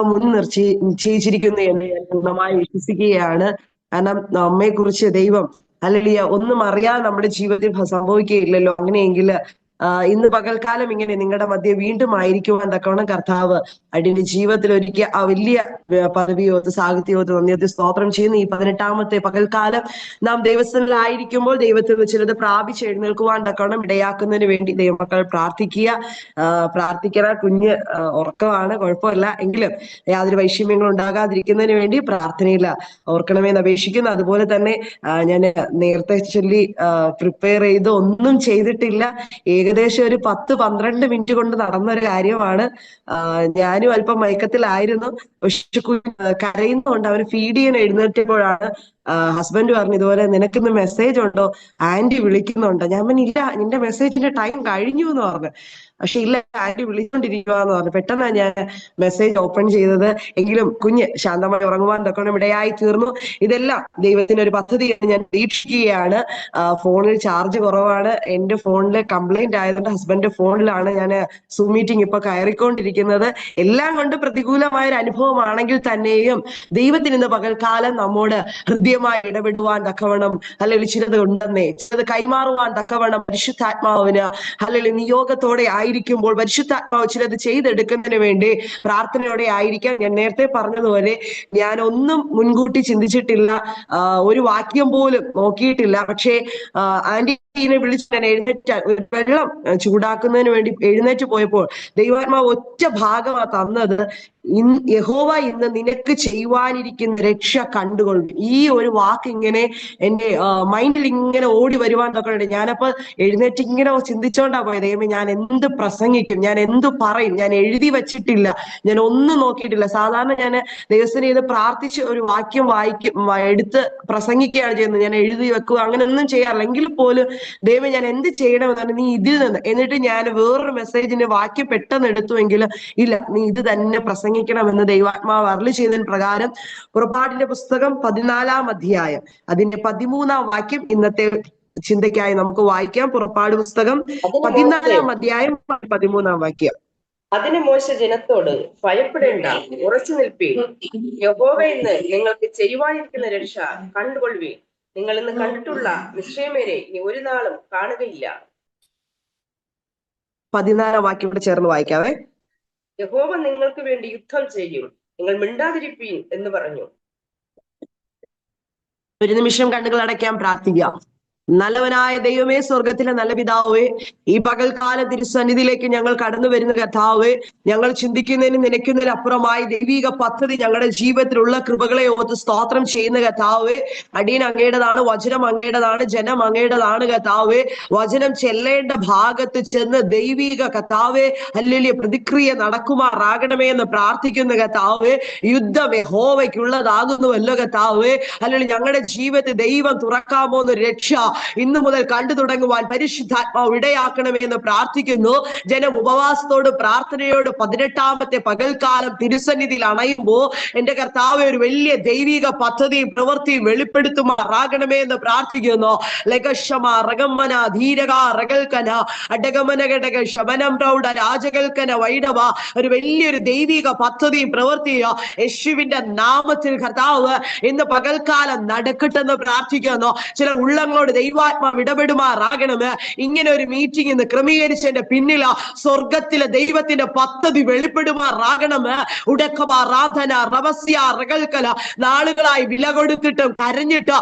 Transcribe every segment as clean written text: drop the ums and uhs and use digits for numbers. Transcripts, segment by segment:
കർത്താവ് മുൻ നിശ്ചയിച്ചിരിക്കുന്നു എന്ന് ഞാൻ പൂർണ്ണമായി വിശ്വസിക്കുകയാണ്. കാരണം നമ്മെ കുറിച്ച് ദൈവം ഹല്ലേലൂയ ഒന്നും അറിയാതെ നമ്മുടെ ജീവിതത്തിൽ സംഭവിക്കുകയില്ലല്ലോ. അങ്ങനെയെങ്കിൽ ഇന്ന് പകൽക്കാലം ഇങ്ങനെ നിങ്ങളുടെ മധ്യ വീണ്ടും ആയിരിക്കുവാൻ തക്കവണ്ണം കർത്താവ് അടിയുടെ ജീവിതത്തിൽ ഒരുക്കിയ ആ വലിയ പദവിയോത്ത് സാഹിത്യോത്ത് നന്ദിയോത്ത് സ്തോത്രം ചെയ്യുന്ന ഈ 18ാമത്തെ പകൽക്കാലം നാം ദൈവസ്ഥനിലായിരിക്കുമ്പോൾ ദൈവത്തിൽ നിന്ന് ചിലത് പ്രാപിച്ച് എഴുന്നേൽക്കുവാൻ തക്കവണ്ണം ഇടയാക്കുന്നതിന് വേണ്ടി ദൈവമക്കൾ പ്രാർത്ഥിക്കണ. കുഞ്ഞ് ഉറക്കമാണ്, കുഴപ്പമില്ല, എങ്കിലും യാതൊരു വൈഷമ്യങ്ങളും ഉണ്ടാകാതിരിക്കുന്നതിന് വേണ്ടി പ്രാർത്ഥനയില്ല ഓർക്കണമെന്ന് അപേക്ഷിക്കുന്നു. അതുപോലെ തന്നെ ഞാൻ നേരത്തെ ചൊല്ലി പ്രിപ്പയർ ചെയ്ത് ഒന്നും ചെയ്തിട്ടില്ല. ഏകദേശം ഒരു 10-12 മിനിറ്റ് കൊണ്ട് നടന്നൊരു കാര്യമാണ്. ഞാനും അല്പം മയക്കത്തിലായിരുന്നു. പക്ഷെ കരയുന്നതുകൊണ്ട് അവന് ഫീഡ് ചെയ്യാൻ എഴുന്നേറ്റപ്പോഴാണ് ഹസ്ബൻഡ് പറഞ്ഞു, ഇതുപോലെ നിനക്കിന്ന് മെസ്സേജ് ഉണ്ടോ, ആന്റി വിളിക്കുന്നുണ്ടോ. ഞാൻ പറഞ്ഞു ഇല്ല, നിന്റെ മെസ്സേജിന്റെ ടൈം കഴിഞ്ഞു എന്ന് പറഞ്ഞു. പക്ഷെ ഇല്ല, ആന്റി വിളിച്ചോണ്ടിരിക്കുവാന്ന് പറഞ്ഞു. പെട്ടെന്നാണ് ഞാൻ മെസ്സേജ് ഓപ്പൺ ചെയ്തത്. എങ്കിലും കുഞ്ഞ് ശാന്തമായി ഉറങ്ങുവാൻ തക്കണം ഇടയായി തീർന്നു. ഇതെല്ലാം ദൈവത്തിന്റെ ഒരു പദ്ധതി ഞാൻ പ്രതീക്ഷിക്കുകയാണ്. ഫോണിൽ ചാർജ് കുറവാണ്. എന്റെ ഫോണില് കംപ്ലൈന്റ് ആയതുകൊണ്ട് ഹസ്ബൻഡിന്റെ ഫോണിലാണ് ഞാൻ സൂം മീറ്റിംഗ് ഇപ്പൊ കയറിക്കൊണ്ടിരിക്കുന്നത്. എല്ലാം കൊണ്ട് പ്രതികൂലമായ ഒരു അനുഭവമാണെങ്കിൽ തന്നെയും ദൈവത്തിന് ഇന്ന് പകൽക്കാലം നമ്മോട് ഹൃദ്യമായി ഇടപെടുവാൻ തക്കവണ്ണം അല്ലെങ്കിൽ ചിലത് ഉണ്ടെന്നേ, ചിലത് കൈമാറുവാൻ തക്കവണ്ണം പരിശുദ്ധാത്മാവിന് അല്ലെങ്കിൽ നിയോഗത്തോടെ ആയിരിക്കുമ്പോൾ പരിശുദ്ധാത്മാവ് ചിലത് ചെയ്തെടുക്കുന്നതിന് വേണ്ടി പ്രാർത്ഥനയോടെ ആയിരിക്കാം. ഞാൻ നേരത്തെ പറഞ്ഞതുപോലെ ഞാൻ ഒന്നും മുൻകൂട്ടി ചിന്തിച്ചിട്ടില്ല, ഒരു വാക്യം പോലും നോക്കിയിട്ടില്ല. പക്ഷേ ആന്റീനെ വിളിച്ച് ഞാൻ വെള്ളം ചൂടാക്കുന്നതിന് വേണ്ടി എഴുന്നേറ്റ് പോയപ്പോൾ ദൈവാത്മാവ് ഒറ്റ ഭാഗമാ തന്നത്. യഹോവ ഇന്ന് നിനക്ക് ചെയ്യുവാനിരിക്കുന്ന രക്ഷ കണ്ടുകൊള്ളും. ഈ ഒരു വാക്ക് ഇങ്ങനെ എന്റെ മൈൻഡിൽ ഇങ്ങനെ ഓടി വരുവാൻ തൊക്കെ. ഞാനപ്പോ എഴുന്നേറ്റ് ഇങ്ങനെ ചിന്തിച്ചോണ്ടാ പോയത്, ദൈവമേ ഞാൻ എന്ത് പ്രസംഗിക്കും, ഞാൻ എന്ത് പറയും, ഞാൻ എഴുതി വെച്ചിട്ടില്ല, ഞാൻ ഒന്നും നോക്കിയിട്ടില്ല. സാധാരണ ഞാൻ ദൈവത്തിനെ ഇത് പ്രാർത്ഥിച്ച് ഒരു വാക്യം എടുത്ത് പ്രസംഗിക്കുകയാണ് ചെയ്യുന്നത്, ഞാൻ എഴുതി വെക്കുക അങ്ങനെ ഒന്നും ചെയ്യാറില്ല. എങ്കിൽ പോലും ദൈവം ഞാൻ എന്ത് ചെയ്യണമെന്നാണ്, നീ ഇതിൽ നിന്ന്, എന്നിട്ട് ഞാൻ വേറൊരു മെസ്സേജിന്റെ വാക്യം പെട്ടെന്ന് എടുത്തുവെങ്കിൽ ഇല്ല, നീ ഇത് തന്നെ പ്രസംഗിക്കണമെന്ന് ദൈവാത്മാവ് അരുളി ചെയ്തതിന് പ്രകാരം പുറപ്പാടിന്റെ പുസ്തകം 14-ാം അധ്യായം അതിന്റെ 13-ാം വാക്യം ഇന്നത്തെ ചിന്തയ്ക്കായി നമുക്ക് വായിക്കാം. പുറപ്പാട് പുസ്തകം 14-ാം അധ്യായം 13-ാം വാക്യം. അതിന് മോശ ജനത്തോട്, ഭയപ്പെടേണ്ട, ഉറച്ചു നിൽപ്പീൻ, യഹോവ ഇന്ന് നിങ്ങൾക്ക് ചെയ്യുവാനിരിക്കുന്ന രക്ഷ കണ്ടുകൊള്ളുവീൻ. നിങ്ങൾ ഇന്ന് കണ്ടിട്ടുള്ള മിസ്രയീമ്യരെ ഇനി ഒരു നാളും കാണുകയില്ല. 14-ാം വാക്യം ഇവിടെ ചേർന്ന് വായിക്കാവേ. യഹോവ നിങ്ങൾക്ക് വേണ്ടി യുദ്ധം ചെയ്യും, നിങ്ങൾ മിണ്ടാതിരിപ്പീൻ എന്ന് പറഞ്ഞു. ഒരു നിമിഷം കണ്ണുകൾ അടയ്ക്കാൻ പ്രാർത്ഥിക്കാം. നല്ലവനായ ദൈവമേ, സ്വർഗത്തിലെ നല്ല പിതാവേ, ഈ പകൽക്കാല തിരുസന്നിധിയിലേക്ക് ഞങ്ങൾ കടന്നു വരുന്ന കർത്താവേ, ഞങ്ങൾ ചിന്തിക്കുന്നതിനും നിലയ്ക്കുന്നതിനും അപ്പുറമായി ദൈവിക പദ്ധതി ഞങ്ങളുടെ ജീവിതത്തിലുള്ള കൃപകളെ ഓർത്ത് സ്തോത്രം ചെയ്യുന്ന കർത്താവേ. അടിയൻ അങ്ങയുടേതാണ്, വചനം അങ്ങയുടേതാണ്, ജനം അങ്ങയുടേതാണ് കർത്താവേ. വചനം ചെല്ലേണ്ട ഭാഗത്ത് ചെന്ന് ദൈവിക കർത്താവേ ഹല്ലേലൂയ പ്രതിക്രിയ നടക്കുമാറാകണമേ എന്ന് പ്രാർത്ഥിക്കുന്ന കർത്താവേ. യുദ്ധം യഹോവയ്ക്കുള്ളതാകുന്നുവല്ലോ കർത്താവേ. ഹല്ലേലൂയ ഞങ്ങളുടെ ജീവിതത്തിൽ ദൈവം തുറക്കാൻ പോകുന്ന രക്ഷ ഇന്നു മുതൽ കണ്ടു തുടങ്ങുവാൻ പരിശുദ്ധാത്മാവ് ഇടയാക്കണമെന്ന് പ്രാർത്ഥിക്കുന്നു. ജനം ഉപവാസത്തോട് പ്രാർത്ഥനയോട് 18ാമത്തെ പകൽക്കാലം തിരുസന്നിധിയിൽ അണയുമ്പോ എന്റെ കർത്താവ് ഒരു വലിയ ദൈവിക പദ്ധതിയും പ്രവൃത്തിയും വെളിപ്പെടുത്തുമാറാകണമേ എന്ന് പ്രാർത്ഥിക്കുന്നു. ലഗശമ റഗമന ധീരക റഗൽക്കന അഡഗമനഘടക ശമനം പ്രൗഢ രാജകൽക്കന വൈഡവ, ഒരു വലിയൊരു ദൈവിക പദ്ധതിയും പ്രവൃത്തിയോ യേശുവിന്റെ നാമത്തിൽ കർത്താവ് ഇന്ന് പകൽക്കാലം നടക്കട്ടെന്ന് പ്രാർത്ഥിക്കുന്നു. ചില ഉള്ളങ്ങളോട് ദൈവാത്മാവ് ഇടപെടുമാറാകണമേ. ഇങ്ങനെ ഒരു മീറ്റിംഗ് ഇന്ന് ക്രമീകരിച്ചതിന്റെ പിന്നില സ്വർഗത്തിലെ ദൈവത്തിന്റെ പദ്ധതി വെളിപ്പെടുമാറാകണമേ. ഉടക്കമാറാധന റവസ്യ റകൽക്കല, നാളുകളായി വില കൊടുത്തിട്ടും കരഞ്ഞിട്ട്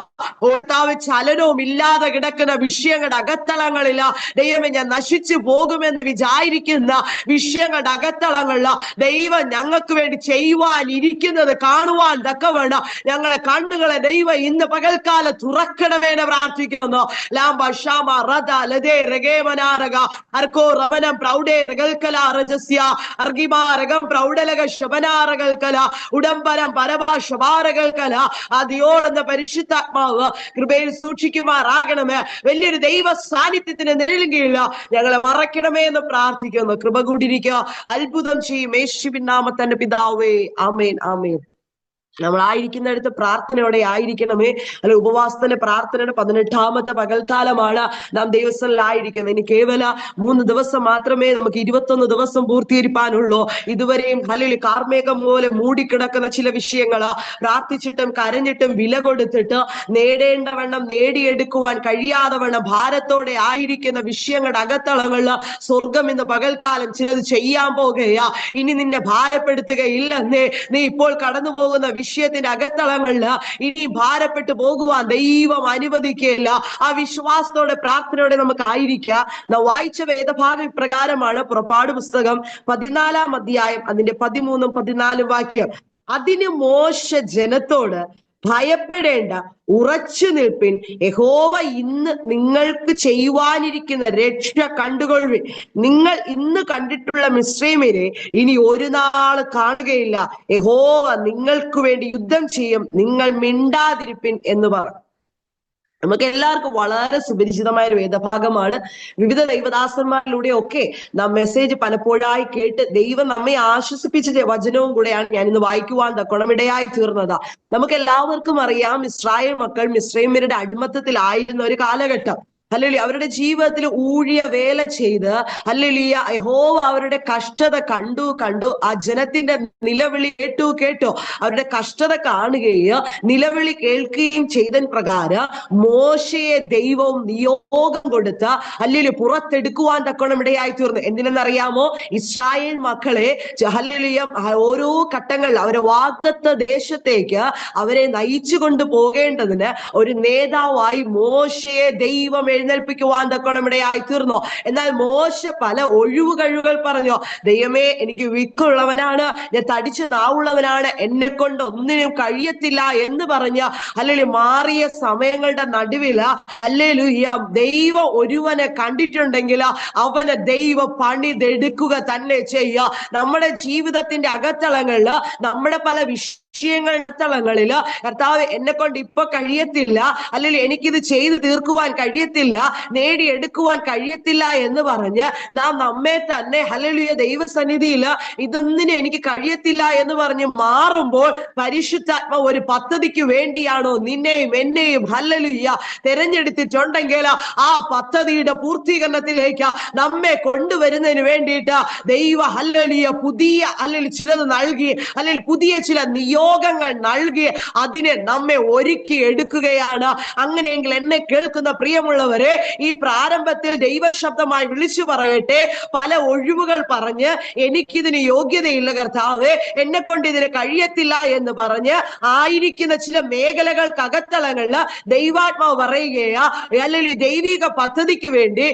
ഓർത്താവ് ചലനവും ഇല്ലാതെ കിടക്കുന്ന വിഷയങ്ങളുടെ അകത്തളങ്ങളില്ല ദൈവമേ, ഞാൻ നശിച്ചു പോകുമെന്ന് വിചാരിക്കുന്ന വിഷയങ്ങളുടെ അകത്തളങ്ങളില്ല ദൈവം ഞങ്ങൾക്ക് വേണ്ടി ചെയ്യുവാനിരിക്കുന്നത് കാണുവാൻ തക്കവണ്ണം ഞങ്ങളെ കണ്ണുകളെ ദൈവം ഇന്ന് പകൽക്കാലം തുറക്കണമെന്ന് പ്രാർത്ഥിക്കുന്നു. ഉടമ്പരം അതിയോടെന്ന പരിശുദ്ധാത്മാവ് കൃപയിൽ സൂക്ഷിക്കുമാറാകണമേ. വലിയൊരു ദൈവ സാന്നിധ്യത്തിന് നിഴലും കീഴില്ല ഞങ്ങളെ മറക്കണമേ എന്ന് പ്രാർത്ഥിക്കുന്നു. കൃപ കൂടിയിരിക്കുക, അത്ഭുതം ചെയ്യും യേശുവിൻ നാമത്തിൽ പിതാവേ, ആമേൻ ആമേൻ. നമ്മളായിരിക്കുന്നിടത്ത് പ്രാർത്ഥനയോടെ ആയിരിക്കണമേ. അല്ലെ, ഉപവാസത്തിന്റെ പ്രാർത്ഥനയുടെ 18ാമത്തെ പകൽക്കാലമാണ് നാം ദൈവസ്ഥലായിരിക്കുന്നത്. ഇനി കേവല 3 ദിവസം മാത്രമേ നമുക്ക് 21 ദിവസം പൂർത്തീകരിപ്പാനുള്ളൂ. ഇതുവരെയും ഹല്ലേലൂയ കാർമേഘം പോലെ മൂടിക്കിടക്കുന്ന ചില വിഷയങ്ങള് പ്രാർത്ഥിച്ചിട്ടും കരഞ്ഞിട്ടും വില കൊടുത്തിട്ട് നേടേണ്ടവണ്ണം നേടിയെടുക്കുവാൻ കഴിയാതെ വണ്ണം ഭാരത്തോടെ ആയിരിക്കുന്ന വിഷയങ്ങളുടെ അകത്തളങ്ങളില് സ്വർഗം ഇന്ന് പകൽക്കാലം ചിലത് ചെയ്യാൻ പോകുകയാ. ഇനി നിന്നെ ഭാരപ്പെടുത്തുകയില്ലെന്നേ. നീ ഇപ്പോൾ കടന്നു പോകുന്ന വിഷയത്തിന്റെ അകത്തളങ്ങളില് ഇനി ഭാരപ്പെട്ടു പോകുവാൻ ദൈവം അനുവദിക്കുകയില്ല. ആ വിശ്വാസത്തോടെ പ്രാർത്ഥനയോടെ നമുക്ക് ആയിരിക്കാം. നാം വായിച്ച വേദഭാഗം ഇപ്രകാരമാണ്. പുറപ്പാട് പുസ്തകം 14-ാം അധ്യായം അതിന്റെ 13-ഉം 14-ഉം വാക്യം. അതിന് മോശ ജനത്തോട്, ഭയപ്പെടേണ്ട, ഉറച്ചു നിൽപ്പിൻ, യഹോവ ഇന്ന് നിങ്ങൾക്ക് ചെയ്യുവാനിരിക്കുന്ന രക്ഷ കണ്ടുകൊള്ളുവിൻ. നിങ്ങൾ ഇന്ന് കണ്ടിട്ടുള്ള മിസ്രയീമ്യരെ ഇനി ഒരു നാൾ കാണുകയില്ല. യഹോവ നിങ്ങൾക്ക് വേണ്ടി യുദ്ധം ചെയ്യും, നിങ്ങൾ മിണ്ടാതിരിപ്പിൻ എന്ന് പറഞ്ഞു. നമുക്ക് എല്ലാവർക്കും വളരെ സുപരിചിതമായ ഒരു വേദഭാഗമാണ്. വിവിധ ദൈവദാസന്മാരിലൂടെ ഒക്കെ നാം മെസ്സേജ് പലപ്പോഴായി കേട്ട് ദൈവം നമ്മെ ആശ്വസിപ്പിച്ച വചനവും കൂടെയാണ് ഞാൻ ഇന്ന് വായിക്കുവാൻ തക്കണമിടയായി തീർന്നത്. നമുക്ക് എല്ലാവർക്കും അറിയാം, ഇസ്രായേൽ മക്കൾ മിസ്രയീമ്യരുടെ അടിമത്തത്തിലായിരുന്ന ഒരു കാലഘട്ടം. ഹല്ലേലൂയ അവരുടെ ജീവിതത്തിൽ ഊഴിയ വേല ചെയ്ത് ഹല്ലേലൂയ യഹോവ അവരുടെ കഷ്ടത കണ്ടു. ആ ജനത്തിന്റെ നിലവിളി കേട്ടു. അവരുടെ കഷ്ടത കാണുകയും നിലവിളി കേൾക്കുകയും ചെയ്തതിന് പ്രകാരം മോശയെ ദൈവവും നിയോഗം കൊടുത്ത് ഹല്ലേലൂയ പുറത്തെടുക്കുവാൻ തക്കോണം ഇടയായി തീർന്നു. എന്തിനെന്നറിയാമോ? ഇസ്രായേൽ മക്കളെ ഹല്ലേലൂയ ഓരോ ഘട്ടങ്ങളിൽ അവരെ വാഗ്ദത്ത ദേശത്തേക്ക് അവരെ നയിച്ചു കൊണ്ട് പോകേണ്ടതിന് ഒരു നേതാവായി മോശയെ ദൈവം എഴുന്നേൽപ്പിക്കുവാൻ തക്കോണം ഇടയായി തീർന്നു. എന്നാൽ മോശ പല ഒഴിവുകഴിവുകൾ പറഞ്ഞു. ദൈവമേ, എനിക്ക് വിക്കുള്ളവനാണ്, ഞാൻ തടിച്ച നാവുള്ളവനാണ്, എന്നെ കൊണ്ട് ഒന്നിനും കഴിയത്തില്ല എന്ന് പറഞ്ഞ് ഹല്ലേലൂയ മാറിയ സമയങ്ങളുടെ നടുവില് ഹല്ലേലൂയ ദൈവം ഒരുവനെ കണ്ടിട്ടുണ്ടെങ്കിൽ അവനെ ദൈവം പണിതെടുക്കുക തന്നെ ചെയ്യുക. നമ്മുടെ ജീവിതത്തിന്റെ അകത്തളങ്ങളില് നമ്മുടെ പല വിഷയങ്ങളില് കർത്താവ് എന്നെ കൊണ്ട് ഇപ്പൊ കഴിയത്തില്ല, അല്ലെങ്കിൽ എനിക്കിത് ചെയ്തു തീർക്കുവാൻ കഴിയത്തില്ല, നേടിയെടുക്കുവാൻ കഴിയത്തില്ല എന്ന് പറഞ്ഞ് നാം നമ്മെ തന്നെ ഹല്ലേലൂയ ദൈവസന്നിധിയില് ഇതൊന്നിനും എനിക്ക് കഴിയത്തില്ല എന്ന് പറഞ്ഞ് മാറുമ്പോൾ പരിശുദ്ധാത്മ ഒരു പദ്ധതിക്ക് വേണ്ടിയാണോ നിന്നെയും എന്നെയും ഹല്ലേലൂയ തെരഞ്ഞെടുത്തിട്ടുണ്ടെങ്കിൽ ആ പദ്ധതിയുടെ പൂർത്തീകരണത്തിലേക്ക് നമ്മെ കൊണ്ടുവരുന്നതിന് വേണ്ടിയിട്ട് ദൈവ ഹല്ലേലൂയ പുതിയ അല്ലെങ്കിൽ ചിലത് നൽകി, അല്ലെങ്കിൽ പുതിയ ചില നിയോഗങ്ങൾ നൽകി അതിനെ നമ്മെ ഒരുക്കി എടുക്കുകയാണ്. അങ്ങനെയെങ്കിൽ എന്നെ കേൾക്കുന്ന പ്രിയമുള്ളവരെ, ഈ പ്രാരംഭത്തിൽ ദൈവശബ്ദമായി വിളിച്ചു പറയട്ടെ, പല ഒഴിവുകൾ പറഞ്ഞ് എനിക്കിതിന് യോഗ്യതയില്ല കർത്താവേ, എന്നെ കൊണ്ട് ഇതിന് കഴിയത്തില്ല എന്ന് പറഞ്ഞ് ആയിരിക്കുന്ന ചില മേഖലകൾക്കകത്തളങ്ങളില് ദൈവാത്മാവ് പറയുകയാ, അല്ലെങ്കിൽ ദൈവിക പദ്ധതിക്ക് വേണ്ടി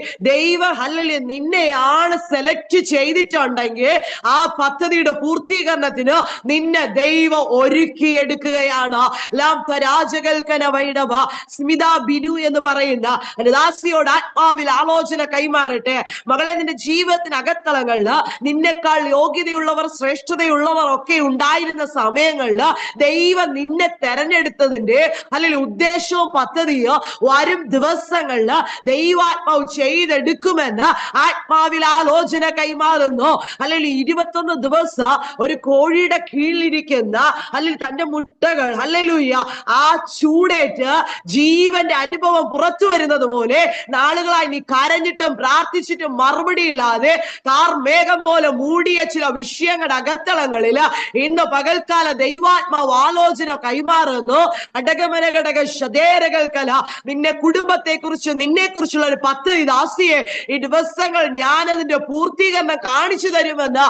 അല്ലെങ്കിൽ നിന്നെയാണ് സെലക്ട് ചെയ്തിട്ടുണ്ടെങ്കിൽ ആ പദ്ധതിയുടെ പൂർത്തീകരണത്തിന് നിന്നെ ദൈവം ഒരുക്കിയെടുക്കുകയാണ്. സ്മിത ബിനു എന്ന് പറയുന്ന ദാസിയോട് ആത്മാവിൽ ആലോചന കൈമാറട്ടെ. മകളെ, നിന്റെ ജീവിതത്തിന് അകത്തളങ്ങളില് നിന്നെക്കാൾ യോഗ്യതയുള്ളവർ ശ്രേഷ്ഠതയുള്ളവർ ഒക്കെ ഉണ്ടായിരുന്ന സമയങ്ങളില് ദൈവം നിന്നെ തെരഞ്ഞെടുത്തതിന്റെ അല്ലെങ്കിൽ ഉദ്ദേശവും പദ്ധതിയോ വരും ദിവസങ്ങളില് ദൈവാത്മാവ് ചെയ്തെടുക്കുമെന്ന് ആത്മാവിൽ ആലോചന കൈമാറുന്നു. അല്ലെങ്കിൽ 21 ദിവസം ഒരു കോഴിയുടെ കീഴിലിരിക്കുന്ന അല്ലെങ്കിൽ തന്റെ മുട്ടകൾ ഹല്ലേലൂയ ആ ചൂടേറ്റ് ജീവന്റെ അനുഭവം പുറത്തു വരുന്നത് പോലെ നാളുകളായി നീ കരഞ്ഞിട്ടും പ്രാർത്ഥിച്ചിട്ടും മറുപടിയില്ലാതെ കാർമേഘം പോലെ മൂടിയ ചില വിഷയങ്ങളുടെ അകത്തളങ്ങളില് ഇന്ന് പകൽക്കാല ദൈവാത്മാവ് ആലോചന കൈമാറുന്നു. അടകമന ഘടക ശതേരകൽക്കല നിന്നെ കുടുംബത്തെ കുറിച്ച് നിന്നെ കുറിച്ചുള്ള ഒരു പദ്ധതി ദാസിയെ ഈ ദിവസങ്ങൾ ഞാൻ അതിന്റെ പൂർത്തീകരണം കാണിച്ചു തരുമെന്ന്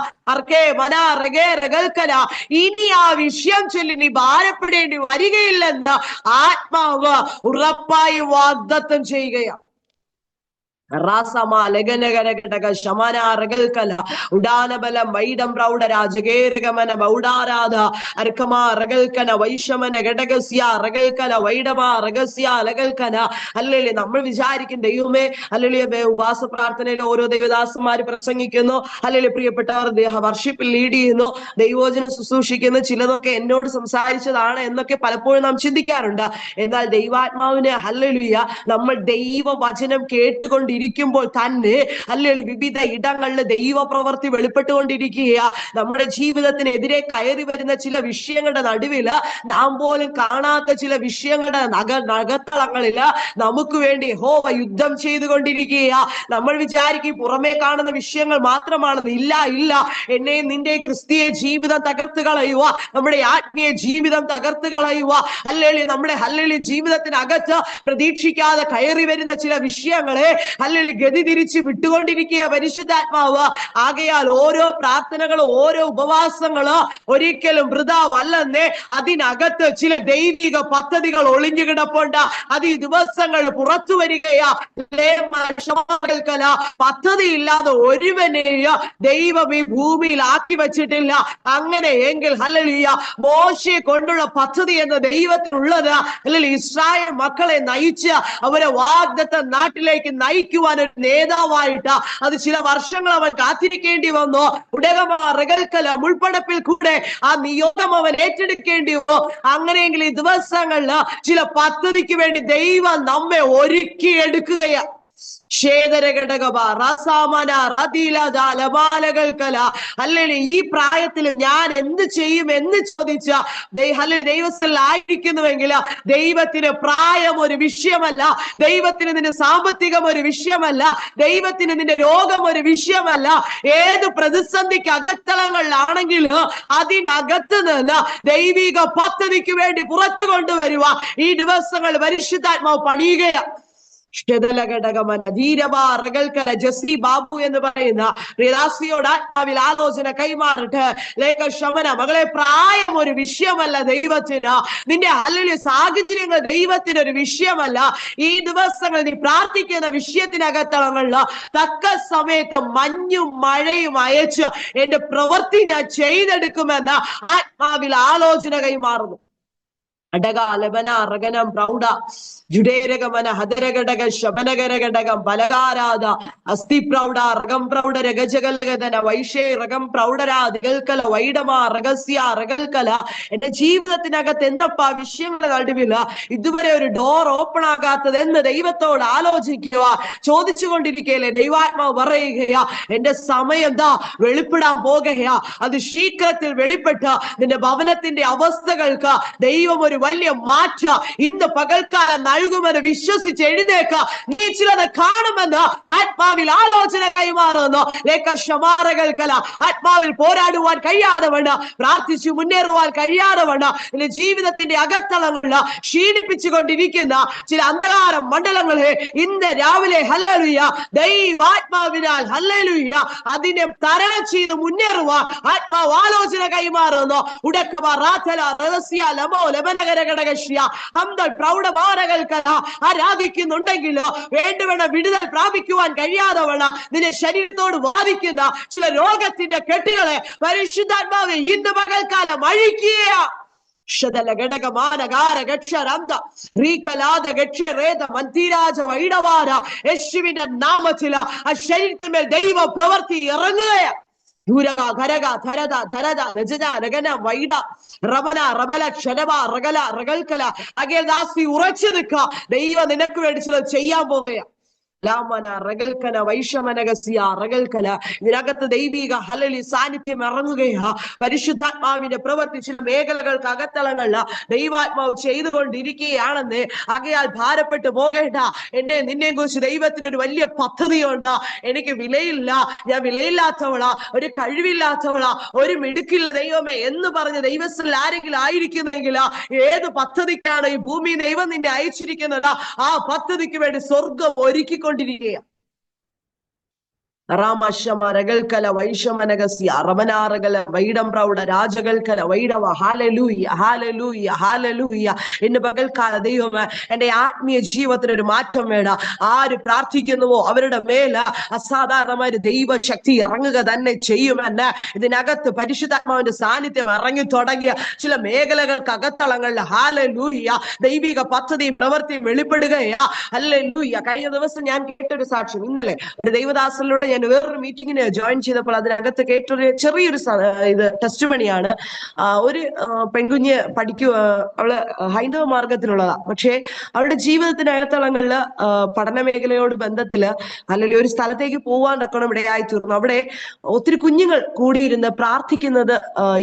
ഇനി ആ വിഷയം ചൊല്ലി നീ ഭാരപ്പെടേണ്ടി വരികയില്ലെന്ന് ആത്മാവ് ഉറപ്പായി വാഗ്ദത്തം ചെയ്യുകയാണ്. ഉഡാനബല മൈഡം പ്രൗഢ രാജകേരകമന ബൗഡാരാധ അർക്കമാ റഗൽക്കന വൈഷമന ഘടകസ്യ റഗൽക്കല വൈഡമ റഗസ്യ ലഗൽക്കന. അല്ലെങ്കിൽ നമ്മൾ വിചാരിക്കും ദൈവമേ, അല്ലെങ്കിൽ ഉപവാസ പ്രാർത്ഥനയിൽ ഓരോ ദൈവദാസന്മാര് പ്രസംഗിക്കുന്നു, അല്ലെങ്കിൽ പ്രിയപ്പെട്ടവർ വർഷിപ്പിൽ ലീഡ് ചെയ്യുന്നു, ദൈവോചനം ശുശ്രൂഷിക്കുന്നു, ചിലതൊക്കെ എന്നോട് സംസാരിച്ചതാണ് എന്നൊക്കെ പലപ്പോഴും നാം ചിന്തിക്കാറുണ്ട്. എന്നാൽ ദൈവാത്മാവിനെ ഹല്ലേലൂയ നമ്മൾ ദൈവവചനം കേട്ടുകൊണ്ടിരിക്കും ഇരിക്കുമ്പോൾ തന്നെ അല്ലെങ്കിൽ വിവിധ ഇടങ്ങളിൽ ദൈവപ്രവൃത്തി വെളിപ്പെട്ടുകൊണ്ടിരിക്കുക. നമ്മുടെ ജീവിതത്തിനെതിരെ കയറി വരുന്ന ചില വിഷയങ്ങളുടെ നടുവില്, നാം പോലും കാണാത്ത ചില വിഷയങ്ങളുടെ നഗത്തളങ്ങളില് നമുക്ക് വേണ്ടി യഹോവ യുദ്ധം ചെയ്തുകൊണ്ടിരിക്കുക. നമ്മൾ വിചാരിക്കും പുറമേ കാണുന്ന വിഷയങ്ങൾ മാത്രമാണെന്ന്. ഇല്ല, എന്നെയും നിന്റെ ക്രിസ്തീയ ജീവിതം തകർത്ത് കളയുക, നമ്മുടെ ആത്മീയ ജീവിതം തകർത്ത് കളയുക, അല്ലെങ്കിൽ നമ്മുടെ ജീവിതത്തിനകത്ത് പ്രതീക്ഷിക്കാതെ കയറി വരുന്ന ചില വിഷയങ്ങളെ അല്ലെങ്കിൽ ഗതി തിരിച്ച് വിട്ടുകൊണ്ടിരിക്കുക പരിശുദ്ധാത്മാവ്. ആകയാൽ ഓരോ പ്രാർത്ഥനകളും ഓരോ ഉപവാസങ്ങള് ഒരിക്കലും വൃഥാവല്ലെന്നേ. അതിനകത്ത് ചില ദൈവിക പദ്ധതികൾ ഒളിഞ്ഞു കിടപ്പുണ്ട്. അത് ഈ ദിവസങ്ങൾ പുറത്തു വരികയാ. പദ്ധതി ഇല്ലാതെ ഒരുവനെയും ദൈവം ഈ ഭൂമിയിൽ ആക്കി വെച്ചിട്ടില്ല. അങ്ങനെയെങ്കിൽ ഹല്ലേലൂയ, മോശയെ കൊണ്ടുള്ള പദ്ധതി എന്ന ദൈവത്തിനുള്ളത് അല്ലെങ്കിൽ ഇസ്രായേൽ മക്കളെ നയിച്ച് അവരെ വാഗ്ദത്ത നാട്ടിലേക്ക് നയിക്കുവാൻ ഒരു നേതാവായിട്ട് അത് ചില വർഷങ്ങൾ അവൻ കാത്തിരിക്കേണ്ടി വന്നു. മുൾപ്പടപ്പിൽ കൂടെ ആ നിയോഗം അവൻ ഏറ്റെടുക്കേണ്ടി വന്നു. അങ്ങനെയെങ്കിൽ ഈ ദിവസങ്ങളിൽ ചില പദ്ധതിക്ക് വേണ്ടി ദൈവം നമ്മെ ഒരുക്കിയെടുക്കുകയാണ്. അല്ലെങ്കിൽ ഈ പ്രായത്തിൽ ഞാൻ എന്ത് ചെയ്യും എന്ന് ചോദിച്ച ദൈവത്തിൽ ആയിരിക്കുന്നുവെങ്കിൽ ദൈവത്തിന് പ്രായം ഒരു വിഷയമല്ല, ദൈവത്തിന് നിന്റെ സാമ്പത്തികം ഒരു വിഷയമല്ല, ദൈവത്തിന് നിന്റെ രോഗം ഒരു വിഷയമല്ല. ഏത് പ്രതിസന്ധിക്ക് അകത്തളങ്ങളിലാണെങ്കിലും അതിനകത്ത് നിന്ന് ദൈവിക പദ്ധതിക്ക് വേണ്ടി പുറത്തു കൊണ്ടുവരുക ഈ ദിവസങ്ങൾ പരിശുദ്ധാത്മാവ് പണിയുകയാണ്. ജസ്ലി ബാബു എന്ന് പറയുന്ന പ്രിയദാസിയോട് ആത്മാവിൽ ആലോചന കൈമാറിട്ട് ശമന മകളെ, പ്രായം ഒരു വിഷയമല്ല ദൈവത്തിന്, നിന്റെ അല്ലെങ്കിൽ സാഹചര്യങ്ങൾ ദൈവത്തിന് ഒരു വിഷയമല്ല. ഈ ദിവസങ്ങൾ നീ പ്രാർത്ഥിക്കുന്ന വിഷയത്തിനകത്തളങ്ങളിൽ തക്ക സമയത്ത് മഞ്ഞും മഴയും അയച്ച് എന്റെ പ്രവൃത്തി ഞാൻ ചെയ്തെടുക്കുമെന്ന് ആത്മാവിൽ ആലോചന കൈമാറുന്നു. അടകാലവന പ്രൗഢ ജുഡേരകമന ഹദരഘടക ശബനകരഘടകം ബലകാരാധ അസ്ഥി പ്രൗഢ റകം പ്രൗഢ രഗജകൽഗതന വൈഷേ റകം പ്രൗഢരാതികൽക്കല വൈഡമ രഹസ്യ റകൽക്കല. എന്റെ ജീവിതത്തിനകത്ത് എന്തപ്പാ വിഷയങ്ങളുടെ നടുവില്ല ഇതുവരെ ഒരു ഡോർ ഓപ്പൺ ആകാത്തത് എന്ന് ദൈവത്തോട് ആലോചിക്കുക. ചോദിച്ചുകൊണ്ടിരിക്കുകയല്ലേ, ദൈവാത്മാവ് പറയുകയാ എന്റെ സമയം എന്താ വെളിപ്പെടാൻ പോകുകയാ. അത് ശീഘ്രത്തിൽ വെളിപ്പെട്ട് നിന്റെ ഭവനത്തിന്റെ അവസ്ഥകൾക്ക് ദൈവം ഒരു വലിയ മാറ്റ ഇന്ന് പകൽക്കാലം നൽകുമെന്ന് വിശ്വസിച്ച് എഴുന്നേക്ക. നീ ചിലത് കാണുമെന്ന് ആത്മാവിൽ ആലോചന കൈമാറുന്നു. ലേഖമാറകൾക്കല ആത്മാവിൽ പോരാടുവാൻ കഴിയാതെ വേണ്ട, പ്രാർത്ഥിച്ചു മുന്നേറുവാൻ കഴിയാതെ വേണ്ട, നിന്റെ ജീവിതത്തിന്റെ അകത്തളങ്ങളിൽ ക്ഷീണിപ്പിച്ചുകൊണ്ടിരിക്കുന്ന ചില അന്ധകാര മണ്ഡലങ്ങളെ ഇന്ന് രാവിലെ ഹല്ലേലൂയ ദൈവാത്മാവിനാൽ ഹല്ലേലൂയ അതിനെ തരണം ചെയ്ത് മുന്നേറുവാൻ ആത്മാവ് ആലോചന കൈമാറുന്നു. ആരാധിക്കുന്നുണ്ടെങ്കിൽ വേണ്ടുവേണ്ട വിടുതൽ പ്രാപിക്കുവാൻ കഴിയാതെ വേണം നിന്റെ ശരീരത്തോട് വാദിക്കുന്ന ചില രോഗത്തിന്റെ കെട്ടുകളെ പരിശുദ്ധാത്മാവ് ഇന്ന് പകൽക്കാലം അഴിക്കുക. യേശുവിന്റെ നാമത്തിൽ ആ ശരീരത്തിന്മേൽ ദൈവ പ്രവൃത്തി ഇറങ്ങുകയാ. ഉറച്ചു നിൽക്ക. ദൈവം നിനക്ക് വേണ്ടി ചിലത് ചെയ്യാൻ പോവുകയാ. ഇതിനകത്ത് ദൈവിക ഹല്ലേലൂയ സാന്നിധ്യം ഇറങ്ങുകയാ. പരിശുദ്ധാത്മാവിന്റെ പ്രവൃത്തി ചില മേഖലകൾക്ക് അകത്തളങ്ങളിൽ ദൈവാത്മാവ് ചെയ്തുകൊണ്ടിരിക്കുകയാണെന്ന്. ആകയാൽ ഭാരപ്പെട്ടു പോകേണ്ട. എന്റെ നിന്നെ കുറിച്ച് ദൈവത്തിന് ഒരു വലിയ പദ്ധതിയുണ്ട്. എനിക്ക് വിലയില്ല, ഞാൻ വിലയില്ലാത്തവളാ, ഒരു കഴിവില്ലാത്തവളാ, ഒരു മിടുക്കില്ല ദൈവമേ എന്ന് പറഞ്ഞ് ദൈവത്തിൽ ആരെങ്കിലും ആയിരിക്കുന്നെങ്കിൽ ഏത് പദ്ധതിക്കാണ് ഈ ഭൂമി ദൈവം നിന്നെ അയച്ചിരിക്കുന്നത് ആ പദ്ധതിക്ക് വേണ്ടി സ്വർഗം ഒരുക്കിക്കൊണ്ടിരിക്കുക. രാമശമരകൽക്കല വൈഷമനഗസ്യ റമനാറകല വൈഡം പ്രൗഢ രാജകൽക്കല വൈഡവ. ഹല്ലേലൂയ ഹല്ലേലൂയ ഹല്ലേലൂയ. ഇന്ന് പകൽക്കാല ദൈവമേ എന്റെ ആത്മീയ ജീവിതത്തിന് ഒരു മാറ്റം വേണം. ആര് പ്രാർത്ഥിക്കുന്നുവോ അവരുടെ മേൽ അസാധാരണമായ ദൈവശക്തി ഇറങ്ങുക തന്നെ ചെയ്യുമെന്ന് ഇതിനകത്ത് പരിശുദ്ധാത്മാവിന്റെ സാന്നിധ്യം ഇറങ്ങി തുടങ്ങിയ ചില മേഖലകൾക്ക് അകത്തളങ്ങളിൽ ഹല്ലേലൂയ ദൈവിക പദ്ധതിയും പ്രവൃത്തിയും വെളിപ്പെടുകയാ. ഹല്ലേലൂയ. കഴിഞ്ഞ ദിവസം ഞാൻ കേട്ടൊരു സാക്ഷ്യം, ഇന്നലെ ഒരു ദൈവദാസനിലൂടെ ഞാൻ വേറൊരു മീറ്റിങ്ങിന് ജോയിൻ ചെയ്തപ്പോൾ അതിനകത്ത് കേട്ടൊരു ചെറിയൊരു ഇത് ടെസ്റ്റ് മണിയാണ്. ഒരു പെൺകുഞ്ഞ് അവള് ഹൈന്ദവ മാർഗത്തിലുള്ളതാ. പക്ഷേ അവളുടെ ജീവിതത്തിനകത്തളങ്ങളില് പഠന മേഖലയോട് ബന്ധത്തില് അല്ലെങ്കിൽ ഒരു സ്ഥലത്തേക്ക് പോവാൻ തക്കണം ഇടയായി തീർന്നു. അവിടെ ഒത്തിരി കുഞ്ഞുങ്ങൾ കൂടിയിരുന്ന് പ്രാർത്ഥിക്കുന്നത്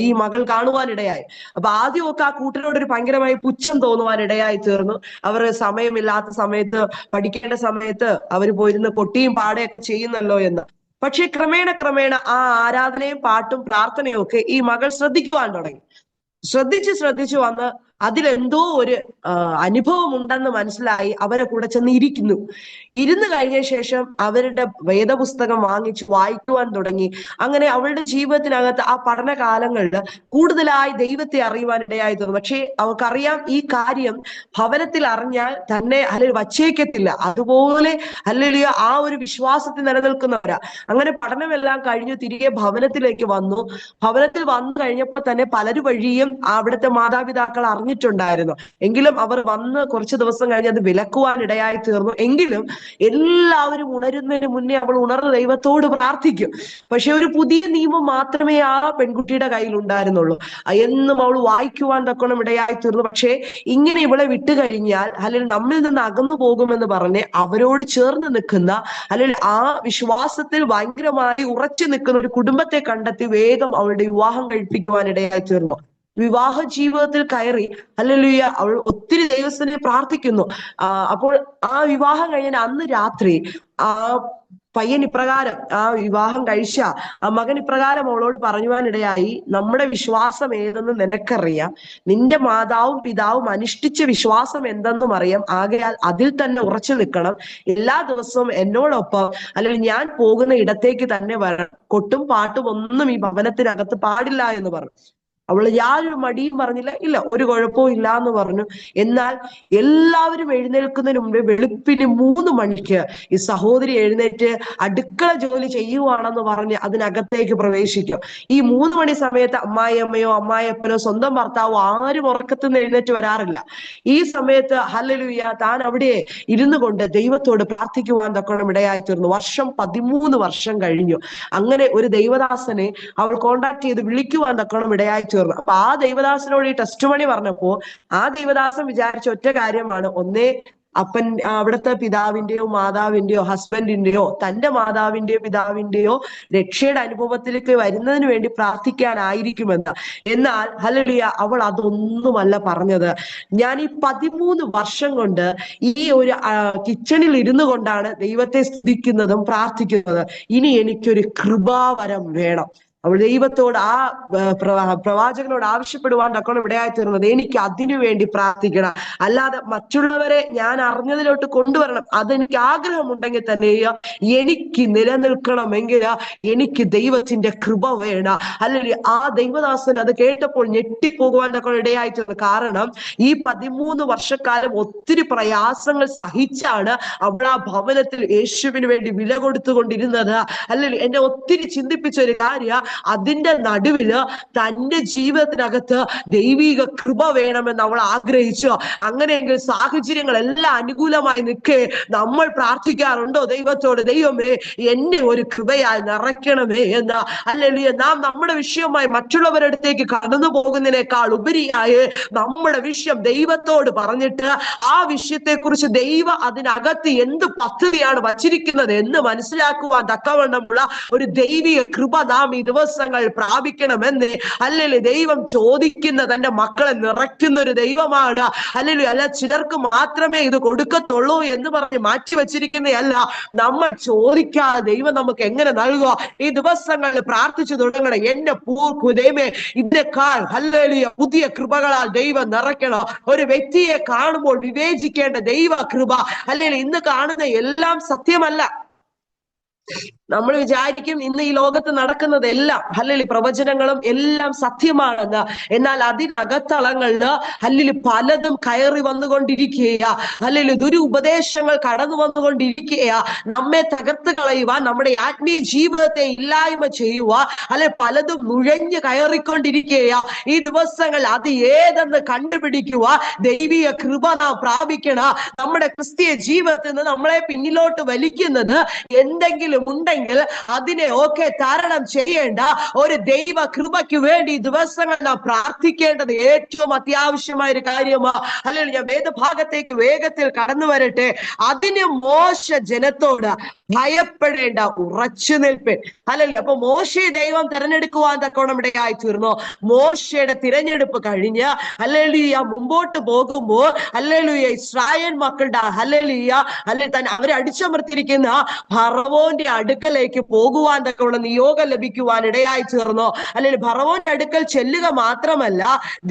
ഈ മകൾ കാണുവാനിടയായി. അപ്പൊ ആദ്യമൊക്കെ ആ കൂട്ടിനോടൊരു ഭയങ്കരമായി പുച്ഛം തോന്നുവാനിടയായി തീർന്നു. അവർ സമയമില്ലാത്ത സമയത്ത്, പഠിക്കേണ്ട സമയത്ത് അവർ പോയിരുന്ന് പൊട്ടിയും പാടുകയൊക്കെ ചെയ്യുന്നല്ലോ എന്ന്. പക്ഷെ ക്രമേണ ആ ആരാധനയും പാട്ടും പ്രാർത്ഥനയും ഒക്കെ ഈ മകൾ ശ്രദ്ധിക്കുവാൻ തുടങ്ങി. ശ്രദ്ധിച്ചു വന്ന് അതിലെന്തോ ഒരു അനുഭവം ഉണ്ടെന്ന് മനസ്സിലായി അവരെ കൂടെ ചെന്ന് ഇരുന്ന് കഴിഞ്ഞ ശേഷം അവരുടെ വേദപുസ്തകം വാങ്ങിച്ച് വായിക്കുവാൻ തുടങ്ങി. അങ്ങനെ അവളുടെ ജീവിതത്തിനകത്ത് ആ പഠനകാലങ്ങളിൽ കൂടുതലായി ദൈവത്തെ അറിയുവാനിടയായി തീർന്നു. പക്ഷേ അവൾക്കറിയാം ഈ കാര്യം ഭവനത്തിൽ അറിഞ്ഞാൽ തന്നെ അല്ലെങ്കിൽ വച്ചേക്കത്തില്ല. അതുപോലെ അല്ലെങ്കിൽ ആ ഒരു വിശ്വാസത്തിൽ നിലനിൽക്കുന്നവരാ. അങ്ങനെ പഠനമെല്ലാം കഴിഞ്ഞു തിരികെ ഭവനത്തിലേക്ക് വന്നു. ഭവനത്തിൽ വന്നു കഴിഞ്ഞപ്പോൾ തന്നെ പലരു വഴിയും അവിടുത്തെ മാതാപിതാക്കൾ അറിഞ്ഞിട്ടുണ്ടായിരുന്നു. എങ്കിലും അവർ വന്ന് കുറച്ച് ദിവസം കഴിഞ്ഞ് അത് വിലക്കുവാൻ ഇടയായി തീർന്നു. എങ്കിലും എല്ലാവരും ഉണരുന്നതിന് മുന്നേ അവൾ ഉണർന്ന് ദൈവത്തോട് പ്രാർത്ഥിക്കും. പക്ഷെ ഒരു പുതിയ നിയമം മാത്രമേ ആ പെൺകുട്ടിയുടെ കയ്യിൽ ഉണ്ടായിരുന്നുള്ളൂ. എന്നും അവൾ വായിക്കുവാൻ തക്കണം ഇടയായി തീർന്നു. പക്ഷേ ഇങ്ങനെ ഇവളെ വിട്ടുകഴിഞ്ഞാൽ അല്ലെങ്കിൽ നമ്മിൽ നിന്ന് അകന്നു പോകുമെന്ന് പറഞ്ഞ് അവരോട് ചേർന്ന് നിൽക്കുന്ന അല്ലെങ്കിൽ ആ വിശ്വാസത്തിൽ ഭയങ്കരമായി ഉറച്ചു നിൽക്കുന്ന ഒരു കുടുംബത്തെ കണ്ടെത്തി വേഗം അവളുടെ വിവാഹം കഴിപ്പിക്കുവാൻ ഇടയായി തീർന്നു. വിവാഹ ജീവിതത്തിൽ കയറി ഹല്ലേലൂയ അവൾ ഒത്തിരി ദൈവസ്ഥനെ പ്രാർത്ഥിക്കുന്നു. അപ്പോൾ ആ വിവാഹം കഴിഞ്ഞ അന്ന് രാത്രി ആ പയ്യൻ ഇപ്രകാരം, ആ വിവാഹം കഴിച്ച ആ മകൻ ഇപ്രകാരം അവളോട് പറയുവാനിടയായി, നമ്മുടെ വിശ്വാസം ഏതെന്ന് നിനക്കറിയാം, നിന്റെ മാതാവും പിതാവും അനുഷ്ഠിച്ച വിശ്വാസം എന്തെന്നും അറിയാം. ആകയാൽ അതിൽ തന്നെ ഉറച്ചു നിൽക്കണം. എല്ലാ ദിവസവും എന്നോടൊപ്പം അല്ലെങ്കിൽ ഞാൻ പോകുന്ന ഇടത്തേക്ക് തന്നെ വരണം. കൊട്ടും പാട്ടും ഒന്നും ഈ ഭവനത്തിനകത്ത് പാടില്ല എന്ന് പറഞ്ഞു. അവള് യാതൊരു മടിയും പറഞ്ഞില്ല. ഇല്ല, ഒരു കുഴപ്പവും ഇല്ല എന്ന് പറഞ്ഞു. എന്നാൽ എല്ലാവരും എഴുന്നേൽക്കുന്നതിന് മുമ്പേ വെളുപ്പിന് 3 മണിക്ക് ഈ സഹോദരി എഴുന്നേറ്റ് അടുക്കള ജോലി ചെയ്യുവാണെന്ന് പറഞ്ഞ് അതിനകത്തേക്ക് പ്രവേശിക്കും. ഈ 3 മണി സമയത്ത് അമ്മായിയമ്മയോ അമ്മായിയപ്പനോ സ്വന്തം ഭർത്താവോ ആരും ഉറക്കത്തിൽ നിന്ന് എഴുന്നേറ്റ് വരാറില്ല. ഈ സമയത്ത് ഹല്ലേലൂയ താൻ അവിടെ ഇരുന്നു കൊണ്ട് ദൈവത്തോട് പ്രാർത്ഥിക്കുവാൻ തക്കണം ഇടയായി തീർന്നു. 13 വർഷം കഴിഞ്ഞു. അങ്ങനെ ഒരു ദൈവദാസനെ അവൾ കോണ്ടാക്ട് ചെയ്ത് വിളിക്കുവാൻ തക്കണം ഇടയായി തീർന്നു. അപ്പൊ ആ ദൈവദാസനോട് ഈ ടെസ്റ്റ് മണി പറഞ്ഞപ്പോ ആ ദൈവദാസൻ വിചാരിച്ച ഒറ്റ കാര്യമാണ്, ഒന്നേ അവിടുത്തെ പിതാവിന്റെയോ മാതാവിന്റെയോ ഹസ്ബൻഡിന്റെയോ തന്റെ മാതാവിന്റെയോ പിതാവിന്റെയോ രക്ഷയുടെ അനുഭവത്തിലേക്ക് വരുന്നതിന് വേണ്ടി പ്രാർത്ഥിക്കാനായിരിക്കുമെന്ന്. എന്നാൽ ഹല്ലേലൂയ അവൾ അതൊന്നുമല്ല പറഞ്ഞത്. ഞാൻ ഈ 13 വർഷം കൊണ്ട് ഈ ഒരു കിച്ചണിൽ ഇരുന്നു കൊണ്ടാണ് ദൈവത്തെ സ്തുതിക്കുന്നതും പ്രാർത്ഥിക്കുന്നത്. ഇനി എനിക്കൊരു കൃപാവരം വേണം. അവൾ ദൈവത്തോട് ആ പ്രവാചകനോട് ആവശ്യപ്പെടുവാൻ തക്കണം ഇടയായി തീർന്നത്. എനിക്ക് അതിനു വേണ്ടി പ്രാർത്ഥിക്കണം, അല്ലാതെ മറ്റുള്ളവരെ ഞാൻ അറിഞ്ഞതിലോട്ട് കൊണ്ടുവരണം, അതെനിക്ക് ആഗ്രഹമുണ്ടെങ്കിൽ തന്നെ എനിക്ക് നിലനിൽക്കണമെങ്കിൽ എനിക്ക് ദൈവത്തിന്റെ കൃപ വേണം. അല്ലെങ്കിൽ ആ ദൈവദാസൻ അത് കേട്ടപ്പോൾ ഞെട്ടിപ്പോകുവാൻ തക്കണം ഇടയായി തീർന്നു. കാരണം ഈ 13 വർഷക്കാലം ഒത്തിരി പ്രയാസങ്ങൾ സഹിച്ചാണ് അവൾ ആ ഭവനത്തിൽ യേശുവിന് വേണ്ടി വില കൊടുത്തുകൊണ്ടിരുന്നത്. അല്ലെങ്കിൽ എന്നെ ഒത്തിരി ചിന്തിപ്പിച്ച ഒരു കാര്യം, അതിന്റെ നടുവില് തന്റെ ജീവിതത്തിനകത്ത് ദൈവിക കൃപ വേണമെന്ന് അവൾ ആഗ്രഹിച്ചു. അങ്ങനെയെങ്കിൽ സാഹചര്യങ്ങളെല്ലാം അനുകൂലമായി നിൽക്കേ നമ്മൾ പ്രാർത്ഥിക്കാറുണ്ടോ ദൈവത്തോട്, ദൈവമേ എന്നെ ഒരു കൃപയാൽ നിറയ്ക്കണമേ എന്ന്? അല്ലെങ്കിൽ നാം നമ്മുടെ വിഷയമായി മറ്റുള്ളവരുടെ അടുത്തേക്ക് കടന്നു പോകുന്നതിനേക്കാൾ ഉപരിയായി നമ്മുടെ വിഷയം ദൈവത്തോട് പറഞ്ഞിട്ട് ആ വിഷയത്തെ കുറിച്ച് ദൈവം അതിനകത്ത് എന്ത് പദ്ധതിയാണ് വച്ചിരിക്കുന്നത് എന്ന് മനസ്സിലാക്കുവാൻ തക്കവണ്ണമുള്ള ഒരു ദൈവിക കൃപ നാം ഈ ദിവസങ്ങൾ പ്രാപിക്കണമെന്ന് അല്ലെങ്കിൽ ദൈവം ചോദിക്കുന്ന തന്റെ മക്കളെ നിറയ്ക്കുന്ന ഒരു ദൈവമാണ്. അല്ലെങ്കിൽ അല്ല ചിലർക്ക് മാത്രമേ ഇത് കൊടുക്കത്തുള്ളൂ എന്ന് പറഞ്ഞ് മാറ്റി വെച്ചിരിക്കുന്നതല്ല. നമ്മൾ ചോദിക്കാതെ ദൈവം നമുക്ക് എങ്ങനെ നൽകുക? ഈ ദിവസങ്ങളിൽ പ്രാർത്ഥിച്ചു തുടങ്ങണം, എന്റെ ദൈവമേ ഇതിനേക്കാൾ ഹല്ലേലൂയ പുതിയ കൃപകളാൽ ദൈവം നിറയ്ക്കണം. ഒരു വ്യക്തിയെ കാണുമ്പോൾ വിവേചിക്കേണ്ട ദൈവ കൃപ. അല്ലെങ്കിൽ ഇന്ന് കാണുന്ന എല്ലാം സത്യമല്ല. നമ്മൾ വിചാരിക്കും ഇന്ന് ഈ ലോകത്ത് നടക്കുന്നതെല്ലാം ഹല്ലേലൂയ പ്രവചനങ്ങളും എല്ലാം സത്യമാണെന്ന്. എന്നാൽ അതിനകത്തളങ്ങളിൽ ഹല്ലേലൂയ പലതും കയറി വന്നുകൊണ്ടിരിക്കുക, ഹല്ലേലൂയ ദുരുപദേശങ്ങൾ കടന്നു വന്നുകൊണ്ടിരിക്കുക, നമ്മെ തകർത്ത് കളയുവാൻ, നമ്മുടെ ആത്മീയ ജീവിതത്തെ ഇല്ലായ്മ ചെയ്യുക, അല്ലെ പലതും നുഴഞ്ഞു കയറിക്കൊണ്ടിരിക്കുക. ഈ ദിവസങ്ങൾ അത് ഏതെന്ന് കണ്ടുപിടിക്കുക, ദൈവിക കൃപ നാം പ്രാപിക്കണം. നമ്മുടെ ക്രിസ്തീയ ജീവിതത്തിൽ നിന്ന് നമ്മളെ പിന്നിലോട്ട് വലിക്കുന്നത് എന്തെങ്കിലും ഉണ്ടെങ്കിൽ ഉണ്ടെങ്കിൽ അതിനെ ഒക്കെ തരണം ചെയ്യേണ്ട ഒരു ദൈവ കൃപയ്ക്ക് വേണ്ടി ദിവസങ്ങൾ നാം പ്രാർത്ഥിക്കേണ്ടത് ഏറ്റവും അത്യാവശ്യമായ ഒരു കാര്യമാണ്. അല്ലെങ്കിൽ ഞാൻ വേദഭാഗത്തേക്ക് വേഗത്തിൽ കടന്നു വരട്ടെ. അതിന് മോശ ജനത്തോട് ഭയപ്പെടേണ്ട ഉറച്ചു നിൽപ്പൻ. അല്ലെങ്കിൽ അപ്പൊ മോശയെ ദൈവം തിരഞ്ഞെടുക്കുവാൻ തക്കോണം ഇടയായി തീർന്നു. മോശയുടെ തിരഞ്ഞെടുപ്പ് കഴിഞ്ഞ് ഹല്ലേലൂയ മുമ്പോട്ട് പോകുമ്പോൾ ഹല്ലേലൂയ ഇസ്രായേൽ മക്കളുടെ ഹല്ലേലൂയ അല്ലെങ്കിൽ തന്നെ അവരെ അടിച്ചമർത്തിയിരിക്കുന്ന ഫറവോന്റെ അടുക്കലേക്ക് പോകുവാൻ തക്കോണം നിയോഗം ലഭിക്കുവാൻ ഇടയായി തീർന്നു. അല്ലെങ്കിൽ ഫറവോന്റെ അടുക്കൽ ചെല്ലുക മാത്രമല്ല,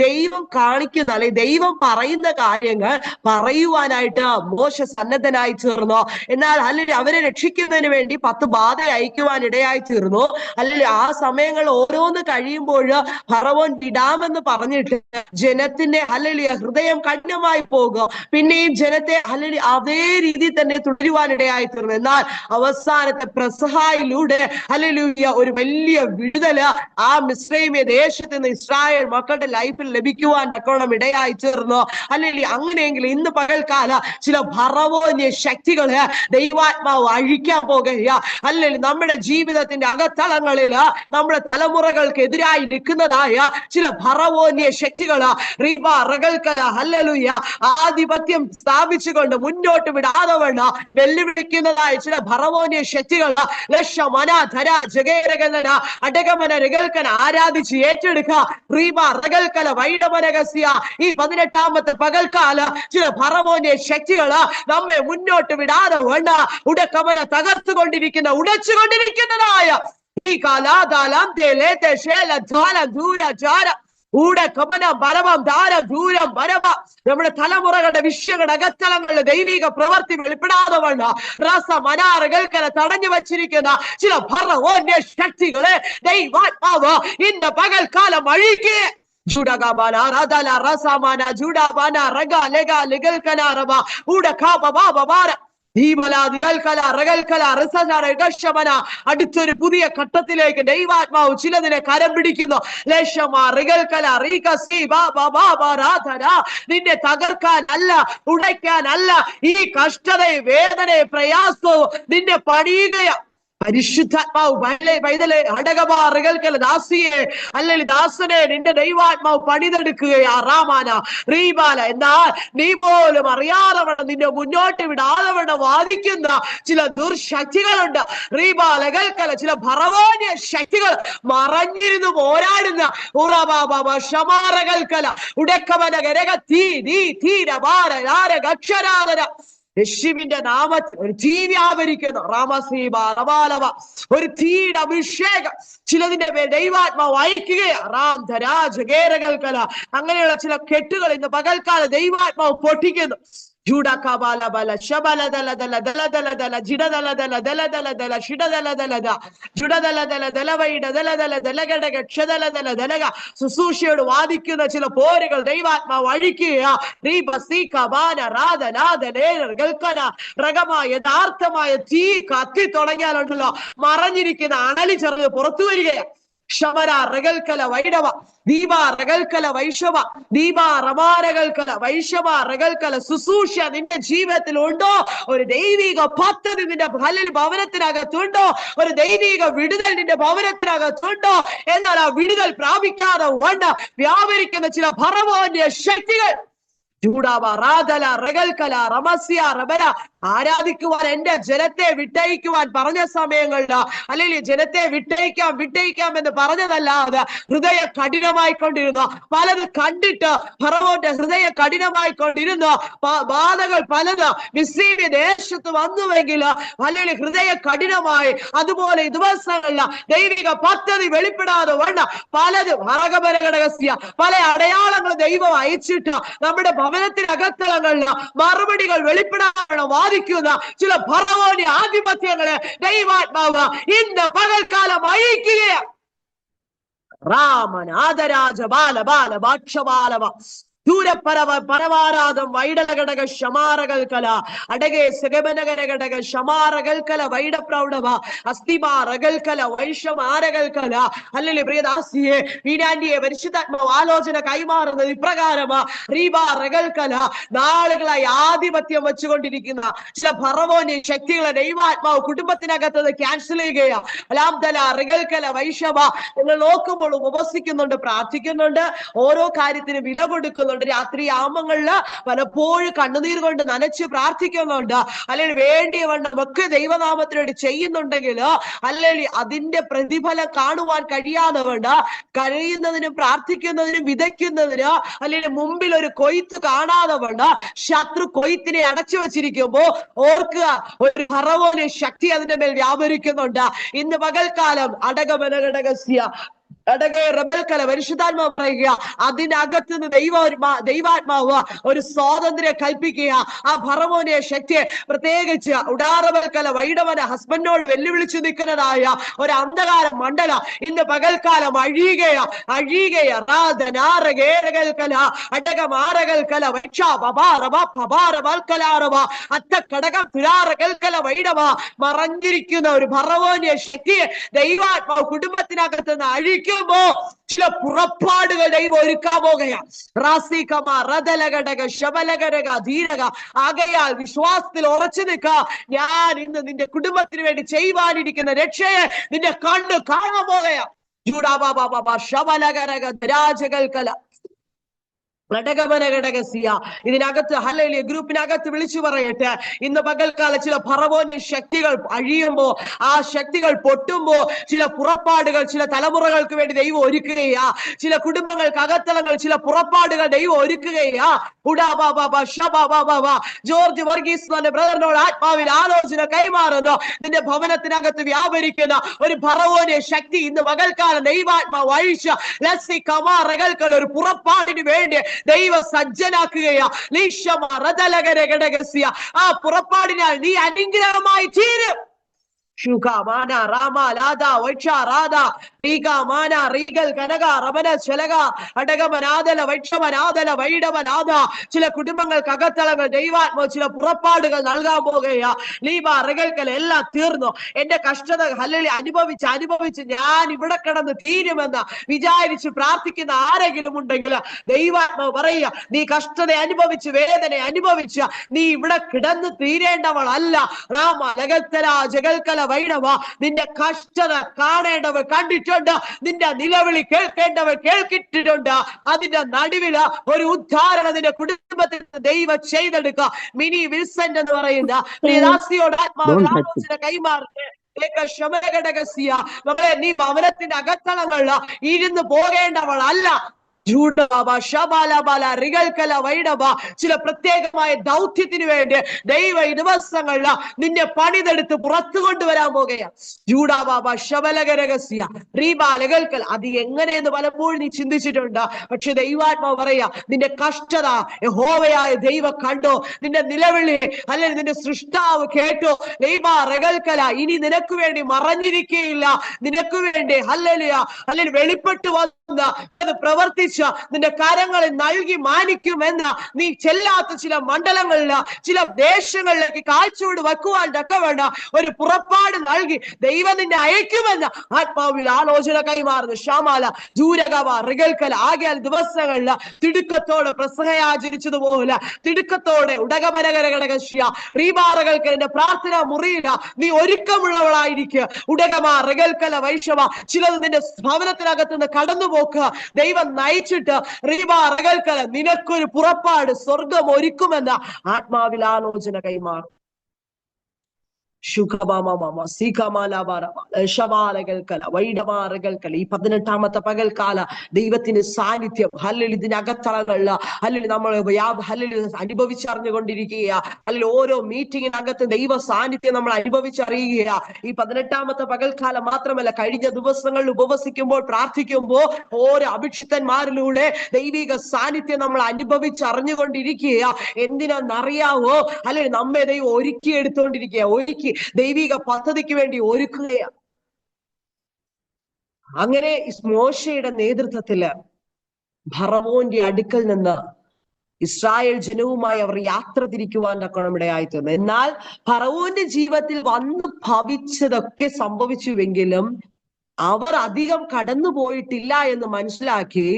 ദൈവം കാണിക്കുന്ന അല്ലെങ്കിൽ ദൈവം പറയുന്ന കാര്യങ്ങൾ പറയുവാനായിട്ട് മോശ സന്നദ്ധനായി തീർന്നു. എന്നാൽ അല്ലെങ്കിൽ അവരെ രക്ഷിക്കുന്നതിന് വേണ്ടി 10 ബാധ അയക്കുവാൻ ഇടയായി തീർന്നു. അല്ലെങ്കിൽ ആ സമയങ്ങൾ ഓരോന്ന് കഴിയുമ്പോൾ ഫറവോൻ വിടാമെന്ന് പറഞ്ഞിട്ട് ജനത്തിന്റെ അല്ലെങ്കിൽ ഹൃദയം കഠിനമായി പോകും. പിന്നെയും ജനത്തെ അല്ലെങ്കിൽ അതേ രീതിയിൽ തന്നെ തുടരുവാൻ ഇടയായി തീർന്നു. എന്നാൽ അവസാനത്തെ പെസഹായിലൂടെ ഹല്ലേലൂയ ഒരു വലിയ വിടുതല് ആ മിസ്രൈമ്യ ദേശത്ത് നിന്ന് ഇസ്രായേൽ മക്കളുടെ ലൈഫിൽ ലഭിക്കുവാൻ തക്കോണം ഇടയായി തീർന്നു. അല്ലെങ്കിൽ അങ്ങനെയെങ്കിൽ ഇന്ന് പകൽക്കാല ചില ഫറവോന്യ ശക്തികള് ദൈവാത്മാവ് അഴിക്കാൻ പോകുക. അല്ലെങ്കിൽ നമ്മുടെ ജീവിതത്തിന്റെ അകത്തളങ്ങളിൽ നമ്മുടെ തലമുറകൾക്ക് എതിരായി നിൽക്കുന്നതായ ചില ഫറവോന്യ ശക്തികള് ഹല്ലേലൂയ ആധിപത്യം സ്ഥാപിച്ചുകൊണ്ട് മുന്നോട്ട് വിടാതെ വേണ്ട വെല്ലുവിളിക്കുന്നതായ ചില ഫറവോന്യ ശക്തികള് അടകമന രകൽക്കന ആരാധിച്ച് ഏറ്റെടുക്കുക. ഈ 18ാമത്തെ പകൽക്കാല ചില ഫറവോന്യ ശക്തികള് നമ്മെ മുന്നോട്ട് വിടാതെ വേണ്ട ഉടക്കമന തകർത്തുകൊണ്ടിരിക്കുന്ന ഉടച്ചുകൊണ്ടിരിക്കുന്നതായ ഈ കാലാകാലം നമ്മുടെ തലമുറകളുടെ വിഷയങ്ങളുടെ അകത്തളങ്ങളുടെ ദൈവിക പ്രവൃത്തി വെളിപ്പെടാതെ വേണ്ട രസമനാറുകൾക്കല തടഞ്ഞു വച്ചിരിക്കുന്ന ചില ഫറവോന്യ ശക്തികളെ ദൈവാത്മാവ് ഇന്ന് പകൽക്കാലം അഴിക്കുക. അടുത്തൊരു പുതിയ ഘട്ടത്തിലേക്ക് ദൈവാത്മാവ് ചിലതിനെ കരം പിടിക്കുന്നു. നിന്നെ തകർക്കാൻ അല്ല, ഉടയ്ക്കാനല്ല, ഈ കഷ്ടതയും വേദനയും പ്രയാസവും നിന്നെ പണിയുകയാ. പരിശുദ്ധാത്മാവ് പൈതലെ അടകമാറുകൾക്കല്ല ദാസിയെ അല്ലെങ്കിൽ ദാസനെ നിന്റെ ദൈവാത്മാവ് പണിതെടുക്കുകയാ. റാമാന റീബാല. എന്നാൽ നീ പോലും അറിയാതെ വേണം നിന്നെ മുന്നോട്ട് വിടാതെ വേണം വാദിക്കുന്ന ചില ദുർശക്തികളുണ്ട്. റീബാലകൾക്കല്ല ചില ഫറവോന്യ ശക്തികൾ മറഞ്ഞിരുന്ന് പോരാടുന്ന ഷമാറകൾക്കല ഉടക്കമന ഗരക തീ തീരക്ഷരാധന യേശുവിന്റെ നാമത്തിൽ ഒരു തീ വ്യാപരിക്കുന്നു. ഒരു തീയുടെ അഭിഷേകം ചിലതിന്റെ ദൈവാത്മാവ് അയക്കുകയാണ്. അങ്ങനെയുള്ള ചില കെട്ടുകൾ ഇന്ന് പകൽക്കാല ദൈവാത്മാവ് പൊട്ടിക്കുന്നു. ശുശ്രൂഷയോട് വാദിക്കുന്ന ചില പോരുകൾ ദൈവാത്മാവ് അഴിക്കുക. യഥാർത്ഥമായ തീ കത്തി തുടങ്ങിയാലുണ്ടല്ലോ മറഞ്ഞിരിക്കുന്ന അണലി ചെറുത് പുറത്തു വരികയാണ്. ശമര റകൽക്കല വൈഡവ ദീപ റകൽക്കല വൈഷവ ദീപ റമാരകൽക്കല വൈഷവ റകൽക്കല ശുശ്രൂഷ നിന്റെ ജീവിതത്തിൽ ഉണ്ടോ? ഒരു ദൈവിക പദ്ധതി നിന്റെ ഭവനത്തിനകത്തുണ്ടോ? ഒരു ദൈവിക വിടുതൽ നിന്റെ ഭവനത്തിനകത്തുണ്ടോ? എന്നാൽ ആ വിടുതൽ പ്രാപിക്കാതെ വേണ്ട വ്യാപരിക്കുന്ന ചില ഫറവോന്യ ശക്തികൾ ആരാധിക്കുവാൻ എന്റെ ജനത്തെ വിട്ടയക്കുവാൻ പറഞ്ഞ സമയങ്ങളിൽ അല്ലെങ്കിൽ ജനത്തെ വിട്ടയിക്കാം എന്ന് പറഞ്ഞതല്ലാതെ ഹൃദയ കഠിനമായിക്കൊണ്ടിരുന്നു. പലത് കണ്ടിട്ട് ഫറവോന്റെ ഹൃദയ കഠിനമായിക്കൊണ്ടിരുന്നു. ബാധകൾ പലത് മിസ്രൈമ്യ ദേശത്ത് വന്നുവെങ്കിൽ അല്ലെങ്കിൽ ഹൃദയ കഠിനമായി അതുപോലെ ദിവസങ്ങളിൽ ദൈവിക പദ്ധതി വെളിപ്പെടാതെ വേണ്ട പലത് പല അടയാളങ്ങൾ ദൈവം അയച്ചിട്ട് നമ്മുടെ ഭവനത്തിനകത്തളങ്ങളിൽ മറുപടികൾ വെളിപ്പെടാൻ വാദിക്കുന്ന ചില ഫറവോന്യ ആധിപത്യങ്ങളെ ദൈവാത്മാവ് ഇന്ന് പകൽക്കാലം അയക്കുകയാണ്. രാമൻ ആദരാജ ബാല ബാല ഭാക്ഷബാലവ പരവാരാധം വൈഡലഘടക ശമാരകൽക്കല അടകെ സഗമനകരഘടക ശമാരകൽക്കല വൈഡപ്രൗഢവ അസ്ഥിമാരകൽക്കല വൈഷമാരകൽക്കല. അല്ലെങ്കിൽ പ്രിയദാസിയെ വീടാന്റിയെ പരിശുദ്ധാത്മാവ് ആലോചന കൈമാറുന്നത് ഇപ്രകാരമാ. റീബാരകൽക്കല നാളുകളായി ആധിപത്യം വെച്ചുകൊണ്ടിരിക്കുന്ന ചില ഫറവോന്യ ശക്തികളെ ദൈവാത്മാവ് കുടുംബത്തിനകത്ത് ക്യാൻസൽ ചെയ്യുകയാ. അലാംദല റികൽക്കല വൈഷവ. നിങ്ങൾ നോക്കുമ്പോൾ ഉപവസിക്കുന്നുണ്ട്, പ്രാർത്ഥിക്കുന്നുണ്ട്, ഓരോ കാര്യത്തിന് വില കൊടുക്കുന്നുണ്ട്. രാത്രി ആമങ്ങളില് പലപ്പോഴും കണ്ണുനീർ കൊണ്ട് നനച്ച് പ്രാർത്ഥിക്കുന്നുണ്ട്. അല്ലെങ്കിൽ വേണ്ടിയവണ്ണം ഒക്കെ ദൈവനാമത്തിനോട് ചെയ്യുന്നുണ്ടെങ്കിൽ അല്ലെങ്കിൽ അതിന്റെ പ്രതിഫലം കാണുവാൻ കഴിയാതെ കൊണ്ട് കഴിയുന്നതിനും പ്രാർത്ഥിക്കുന്നതിനും വിതയ്ക്കുന്നതിന് അല്ലെങ്കിൽ മുമ്പിൽ ഒരു കൊയ്ത്ത് കാണാതെ കൊണ്ട് ശത്രു കൊയ്ത്തിനെ അടച്ചു വെച്ചിരിക്കുമ്പോ ഓർക്കുക, ഒരു ഫറവോന്റെ ശക്തി അതിന്റെ മേൽ വ്യാപരിക്കുന്നുണ്ട്. ഇന്ന് പകൽക്കാലം അടകമനഘടകസ്യ അടകെ റബൽക്കല പരിശുദ്ധാത്മാവ് പറയുക, അതിനകത്ത് നിന്ന് ദൈവാത്മാവ് ഒരു സ്വാതന്ത്ര്യം കൽപ്പിക്കുക. ആ ഫറവോനെ ശക്തിയെ പ്രത്യേകിച്ച് ഉടാറബൽക്കല വൈഡവന ഹസ്ബൻഡിനോട് വെല്ലുവിളിച്ചു നിൽക്കുന്നതായ ഒരു അന്ധകാര മണ്ഡല ഇന്ന് പകൽക്കാലം അഴിയുകയ അടകമാരകൽക്കല അത്തക്കടകം തുരാറകൽക്കല വൈഡവ. മറഞ്ഞിരിക്കുന്ന ഒരു ഫറവോനെ ശക്തിയെ ദൈവാത്മാവ് കുടുംബത്തിനകത്ത് നിന്ന് അഴിക്കും. ചില പുറപ്പാടുകൾ ദൈവം ഒരുക്കാൻ പോകുകയാണ്. ആകയാൽ വിശ്വാസത്തിൽ ഉറച്ചു നിൽക്കുക. ഞാൻ ഇന്ന് നിന്റെ കുടുംബത്തിന് വേണ്ടി ചെയ്യുവാനിരിക്കുന്ന രക്ഷയെ നിന്റെ കണ്ണ് കാണാൻ പോകുകയാണ്. ഇതിനകത്ത് ഹല്ലേലൂയ ഗ്രൂപ്പിനകത്ത് വിളിച്ചു പറയട്ടെ, ഇന്ന് പകൽക്കാല ചില ഫറവോന്റെ ശക്തികൾ അഴിയുമ്പോ, ആ ശക്തികൾ പൊട്ടുമ്പോ ചില പുറപ്പാടുകൾ ചില തലമുറകൾക്ക് വേണ്ടി ദൈവം ഒരുക്കുകയാ. ചില കുടുംബങ്ങൾക്ക് അകത്തളങ്ങൾ ചില പുറപ്പാടുകൾ ദൈവം ഒരുക്കുകയാ. ജോർജ് വർഗീസ് ബ്രദറിനോട് ആത്മാവിൽ ആലോചന കൈമാറുന്നു. നിന്റെ ഭവനത്തിനകത്ത് വ്യാപരിക്കുന്ന ഒരു ഫറവോന്റെ ശക്തി ഇന്ന് പകൽക്കാലം ദൈവാത്മാവ് അഴിച്ച ഒരു പുറപ്പാടിന് വേണ്ടി ദൈവ സജ്ജനാക്കുകയാ. ആ പുറപ്പാടിനാൽ നീ അനുഗ്രഹമായി തീരും. ശുഖമാന രാമ ലാദ വൈക്ഷ രാധ റീകമാന റീഗൽ കനക റമന ശലക അടകമനാദല വൈക്ഷമനാദല വൈഡവനാദ. ചില കുടുംബങ്ങൾക്ക് അകത്തളങ്ങൾ ദൈവാത്മാവ് ചില പുറപ്പാടുകൾ നൽകാൻ പോകുകയാ. ലീബ റികൽക്കൽ എല്ലാം തീർന്നു. എന്റെ കഷ്ടത ഹല്ലേലൂയ അനുഭവിച്ച് ഞാൻ ഇവിടെ കിടന്ന് തീരുമെന്ന് വിചാരിച്ച് പ്രാർത്ഥിക്കുന്ന ആരെങ്കിലും ഉണ്ടെങ്കിൽ ദൈവാത്മാവ് പറയുക, നീ കഷ്ടത അനുഭവിച്ച് വേദന അനുഭവിച്ച് നീ ഇവിടെ കിടന്ന് തീരേണ്ടവളല്ല. രാമ ലകൽത്തല ജഗൽക്കല വൈഡവ. നിന്റെ കഷ്ടത കാണേണ്ടവർ കണ്ടിട്ടുണ്ട്, നിന്റെ നിലവിളി കേൾക്കേണ്ടവർ കേൾക്കിട്ടുണ്ട്. അതിന്റെ നടുവില് ഒരു ഉദ്ധാരണം നിന്റെ കുടുംബത്തിൽ ദൈവം ചെയ്തെടുക്കുക. മിനി വിൽസൺ എന്ന് പറയുന്ന പ്രിയദാസിയോട് ആത്മാവ് ആലോചന കൈമാറിട്ട് മകളെ, നീ ഭവനത്തിന്റെ അകത്തളങ്ങളിൽ ഇരുന്ന് പോകേണ്ടവളല്ല. ചില പ്രത്യേകമായ ദൗത്യത്തിന് വേണ്ടി ദൈവ ഈ ദിവസങ്ങളിൽ നിന്നെ പണിതെടുത്ത് പുറത്തു കൊണ്ടുവരാൻ പോകുകയാണ്. അത് എങ്ങനെയെന്ന് പലപ്പോഴും നീ ചിന്തിച്ചിട്ടുണ്ട്. പക്ഷെ ദൈവാത്മാവ് പറയാ, നിന്റെ കഷ്ടത യഹോവയായ ദൈവം കണ്ടോ, നിന്റെ നിലവിളി അല്ലെങ്കിൽ നിന്റെ സൃഷ്ടാവ് കേട്ടോ. ദൈവകൽക്കല ഇനി നിനക്ക് വേണ്ടി മറഞ്ഞിരിക്കുകയില്ല. നിനക്ക് വേണ്ടി ഹല്ലേലൂയ അല്ലെങ്കിൽ വെളിപ്പെട്ടു വന്ന് അത് പ്രവർത്തിച്ച് നിന്റെ കരങ്ങളിൽ നൽകി മാനിക്കുമെന്ന് നീ ചെല്ലാത്ത ചില മണ്ഡലങ്ങളിൽ ചില ദേശങ്ങളിലേക്ക് കാഴ്ചയോട് വെക്കുവാൻ തക്കവേണ്ട ഒരു പുറപ്പാട് നൽകി ദൈവം നിന്നെ അയക്കുമെന്ന് ആത്മാവിൽ ആലോചന കൈമാറുന്നു. ഷാമാല ജൂരകവ റികൽക്കല. ആകയാൽ ദിവസങ്ങളിൽ തിടുക്കത്തോടെ പ്രസംഗയാചരിച്ചതുപോലെ തിടുക്കത്തോടെ ഉടകമനകരകടകശ്യ റീബാറകൽക്കലിന്റെ പ്രാർത്ഥന മുറിയില നീ ഒരുക്കമുള്ളവളായിരിക്കുക. ഉടകമാ റികൽക്കല വൈഷവ. ചിലത് നിന്റെ ഭവനത്തിനകത്ത് നിന്ന് കടന്നുപോക്കുക ദൈവം നയിച്ചിട്ട് റീബാറകൽക്കല നിനക്കൊരു പുറപ്പാട് സ്വർഗം ഒരുക്കുമെന്ന് ആത്മാവിൽ ആലോചന കൈമാറും. ഈ 18ാമത്തെ പകൽക്കാല ദൈവത്തിന്റെ സാന്നിധ്യം ഹല്ലേലൂയ ഇതിനകത്തളങ്ങളില് ഹല്ലേലൂയ നമ്മൾ ഹല്ലേലൂയ അനുഭവിച്ചറിഞ്ഞുകൊണ്ടിരിക്കുക. അല്ലെങ്കിൽ ഓരോ മീറ്റിങ്ങിനകത്ത് ദൈവ സാന്നിധ്യം നമ്മൾ അനുഭവിച്ചറിയുക. ഈ 18ാമത്തെ പകൽക്കാലം മാത്രമല്ല, കഴിഞ്ഞ ദിവസങ്ങളിൽ ഉപവസിക്കുമ്പോൾ പ്രാർത്ഥിക്കുമ്പോൾ ഓരോ അഭിഷിക്തന്മാരിലൂടെ ദൈവിക സാന്നിധ്യം നമ്മൾ അനുഭവിച്ചറിഞ്ഞുകൊണ്ടിരിക്കുക. എന്തിനാണെന്നറിയാവോ? അല്ലെങ്കിൽ നമ്മെ ദൈവം ഒരുക്കി ദൈവിക പദ്ധതിക്ക് വേണ്ടി ഒരുക്കുകയാണ്. അങ്ങനെ മോശയുടെ നേതൃത്വത്തില് ഫറവോന്റെ അടുക്കൽ നിന്ന് ഇസ്രായേൽ ജനവുമായി അവർ യാത്ര തിരിക്കുവാൻ തക്കണം ഇടയായിത്തീർന്നു. എന്നാൽ ഫറവോന്റെ ജീവിതത്തിൽ വന്നു ഭവിച്ചതൊക്കെ സംഭവിച്ചുവെങ്കിലും അവർ അധികം കടന്നു പോയിട്ടില്ല എന്ന് മനസ്സിലാക്കി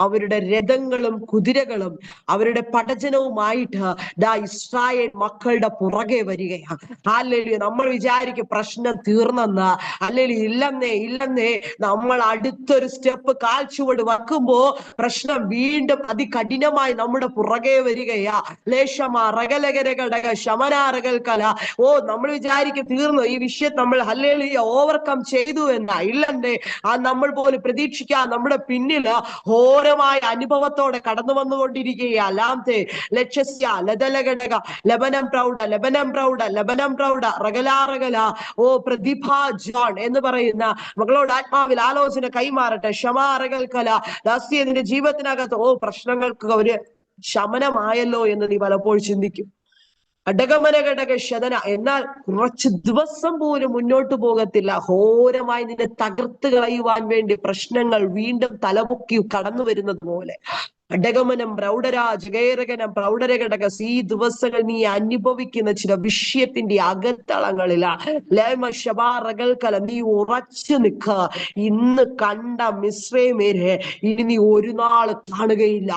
അവരുടെ രഥങ്ങളും കുതിരകളും അവരുടെ പടജനവുമായിട്ട് ഇസ്രായേൽ മക്കളുടെ പുറകെ വരികയാണ്. അല്ലെങ്കിൽ നമ്മൾ വിചാരിക്കും പ്രശ്നം തീർന്നെന്ന്. അല്ലെങ്കിൽ ഇല്ലെന്നേ നമ്മൾ അടുത്തൊരു സ്റ്റെപ്പ് കാൽച്ചുവട് വെക്കുമ്പോ പ്രശ്നം വീണ്ടും അതികഠിനമായി നമ്മുടെ പുറകെ വരികയാ. ലേശമാറകലകരകടക ശമനാറകൽക്കല. നമ്മൾ വിചാരിക്കും തീർന്നു, ഈ വിഷയം നമ്മൾ ഓവർകം ചെയ്തു എന്നാ. ഇല്ലെന്നേ, നമ്മൾ പോലും പ്രതീക്ഷിക്കാം നമ്മുടെ പിന്നില് ഘോരമായ അനുഭവത്തോടെ കടന്നു വന്നുകൊണ്ടിരിക്കുകയാ. ലാംതെ ലക്ഷ്യസ്യ ലതലഘടക ലബനം പ്രൗഢ റഗലാറഗല. പ്രതിഭ ജോൺ എന്ന് പറയുന്ന മകളോട് ആത്മാവിൽ ആലോചന കൈമാറട്ടെ. ക്ഷമാറകൽക്കല. ദാസ്യത്തിന്റെ ജീവിതത്തിനകത്ത് പ്രശ്നങ്ങൾക്ക് ഒരു ശമനമായല്ലോ എന്ന് നീ പലപ്പോഴും ചിന്തിക്കും. അടകമനഘടക ശതന. എന്നാൽ കുറച്ച് ദിവസം പോലും മുന്നോട്ട് പോകത്തില്ല. ഘോരമായി നിന്നെ തകർത്ത് കളയുവാൻ വേണ്ടി പ്രശ്നങ്ങൾ വീണ്ടും തലമുക്കി കടന്നു വരുന്നത് പോലെ. അടകമനം പ്രൗഢരഘടക. ഈ ദിവസങ്ങൾ നീ അനുഭവിക്കുന്ന ചില വിഷയത്തിന്റെ അകത്തളങ്ങളിലാണ്. നീ ഉറച്ചു നിൽക്ക. ഇന്ന് കണ്ട മിസ്രൈമ്യരെ ഇനി നീ ഒരു നാൾ കാണുകയില്ല.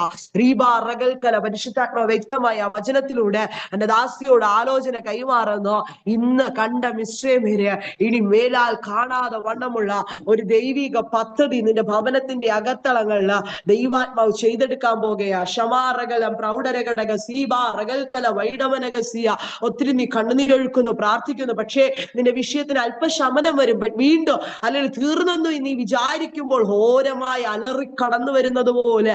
പരിശുദ്ധാത്മാവ് വ്യക്തമായ വചനത്തിലൂടെ എന്റെ ദാസിയോട് ആലോചന കൈമാറുന്നു. ഇന്ന് കണ്ട മിസ്രൈമ്യരെ ഇനി മേലാൽ കാണാതെ വണ്ണമുള്ള ഒരു ദൈവിക പദ്ധതി നിന്റെ ഭവനത്തിന്റെ അകത്തളങ്ങളിൽ ദൈവാത്മാവ് ചെയ്തെടുക്കാൻ പോകുകയാ. ക്ഷമാറകലം പ്രൗഢരഘടക സീബാറകൽക്കല വൈഡവനകസിയ. ഒത്തിരി നീ കണ്ണുനീരൊഴുക്കുന്നു, പ്രാർത്ഥിക്കുന്നു. പക്ഷേ നിന്റെ വിഷയത്തിന് അല്പശമനം വരും. വീണ്ടും അല്ലെങ്കിൽ തീർന്നെന്നു നീ വിചാരിക്കുമ്പോൾ ഘോരമായി അലറി കടന്നു വരുന്നത് പോലെ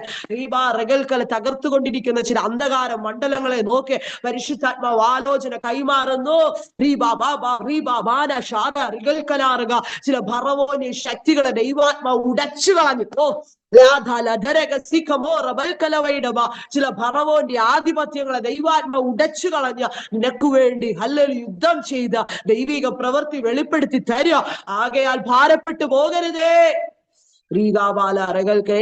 റഗൽക്കല തകർത്തുകൊണ്ടിരിക്കുന്ന ചില അന്ധകാര മണ്ഡലങ്ങളെ നോക്കി പരിശുദ്ധാത്മാവ് ആലോചന കൈമാറുന്നു. ചില ഭറവോന്യ ശക്തികളെ ദൈവാത്മാവ് ഉടച്ചു കളഞ്ഞു. ചില ഭറവോന്റെ ആധിപത്യങ്ങളെ ദൈവാത്മാവ് ഉടച്ചു കളഞ്ഞ നിനക്ക് വേണ്ടി യുദ്ധം ചെയ്ത ദൈവിക പ്രവൃത്തി വെളിപ്പെടുത്തി തരിക. ആകയാൽ ഭാരപ്പെട്ടു പോകരുതേ.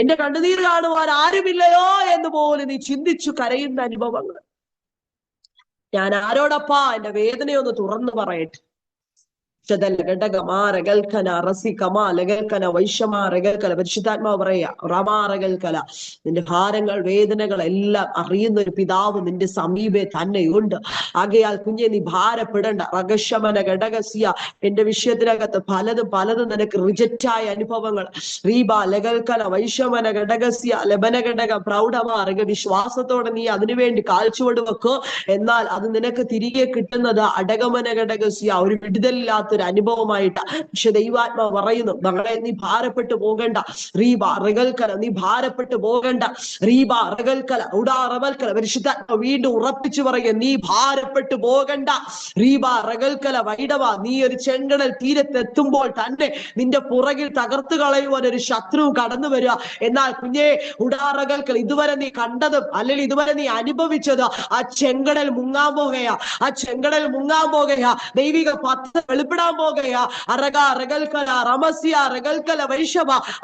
എന്റെ കണ്ണുനീർ കാണുവാൻ ആരുമില്ലയോ എന്ന് പോലും നീ ചിന്തിച്ചു കരയുന്ന അനുഭവങ്ങൾ. ഞാൻ ആരോടപ്പാ എന്റെ വേദനയൊന്ന് തുറന്നു പറയട്ടെ. പരിശുദ്ധാത്മാവ് പറയാ റമാറകൽക്കല. നിന്റെ ഭാരങ്ങൾ വേദനകൾ എല്ലാം അറിയുന്ന ഒരു പിതാവ് നിന്റെ സമീപേ തന്നെയുണ്ട്. ആകയാൽ കുഞ്ഞെ നീ ഭാരപ്പെടണ്ട. റഗശമന ഘടകസ്യ. എന്റെ വിഷയത്തിനകത്ത് പലതും നിനക്ക് റിജക്റ്റായ അനുഭവങ്ങൾ. ലഗൽക്കല വൈഷമന ഘടകസ്യ ലബന ഘടക പ്രൗഢമാർഗ. വിശ്വാസത്തോടെ നീ അതിനുവേണ്ടി കാൽച്ചുവട് വെക്കോ. എന്നാൽ അത് നിനക്ക് തിരികെ കിട്ടുന്നത് അടകമന ഘടകസ്യ, ഒരു വിടുതലില്ലാത്ത ഒരു അനുഭവമായിട്ട്. പക്ഷെ ദൈവാത്മാവ് പറയുന്നു, മകളെ നീ ഭാരപ്പെട്ടു പോകണ്ട. നീ ഭാരപ്പെട്ടു പോകണ്ട. പരിശുദ്ധാത്മാവ് വീണ്ടും ഉറപ്പിച്ചു പറയുക, നീ ഭാരപ്പെട്ടു പോകണ്ട. നീ ഒരു ചെങ്കടൽ തീരത്തെത്തുമ്പോൾ തന്നെ നിന്റെ പുറകിൽ തകർത്തു കളയുവാൻ ഒരു ശത്രു കടന്നു വരിക. എന്നാൽ കുഞ്ഞെ ഉടാറകൽക്കൽ, ഇതുവരെ നീ കണ്ടതും അല്ലെങ്കിൽ ഇതുവരെ നീ അനുഭവിച്ചത് ആ ചെങ്കടൽ മുങ്ങാൻ പോകുകയാ. ദൈവിക പദ്ധതി വെളിപ്പെടാൻ പോകുകയാ.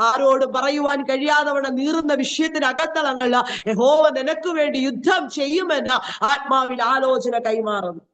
ആരോട് പറയുവാൻ കഴിയാതവണ്ണം നീറുന്ന വിഷയത്തിന് അകത്തളങ്ങളിൽ യഹോവ നിനക്ക് വേണ്ടി യുദ്ധം ചെയ്യുമെന്ന് ആത്മാവിൽ ആലോചന കൈമാറുന്നു.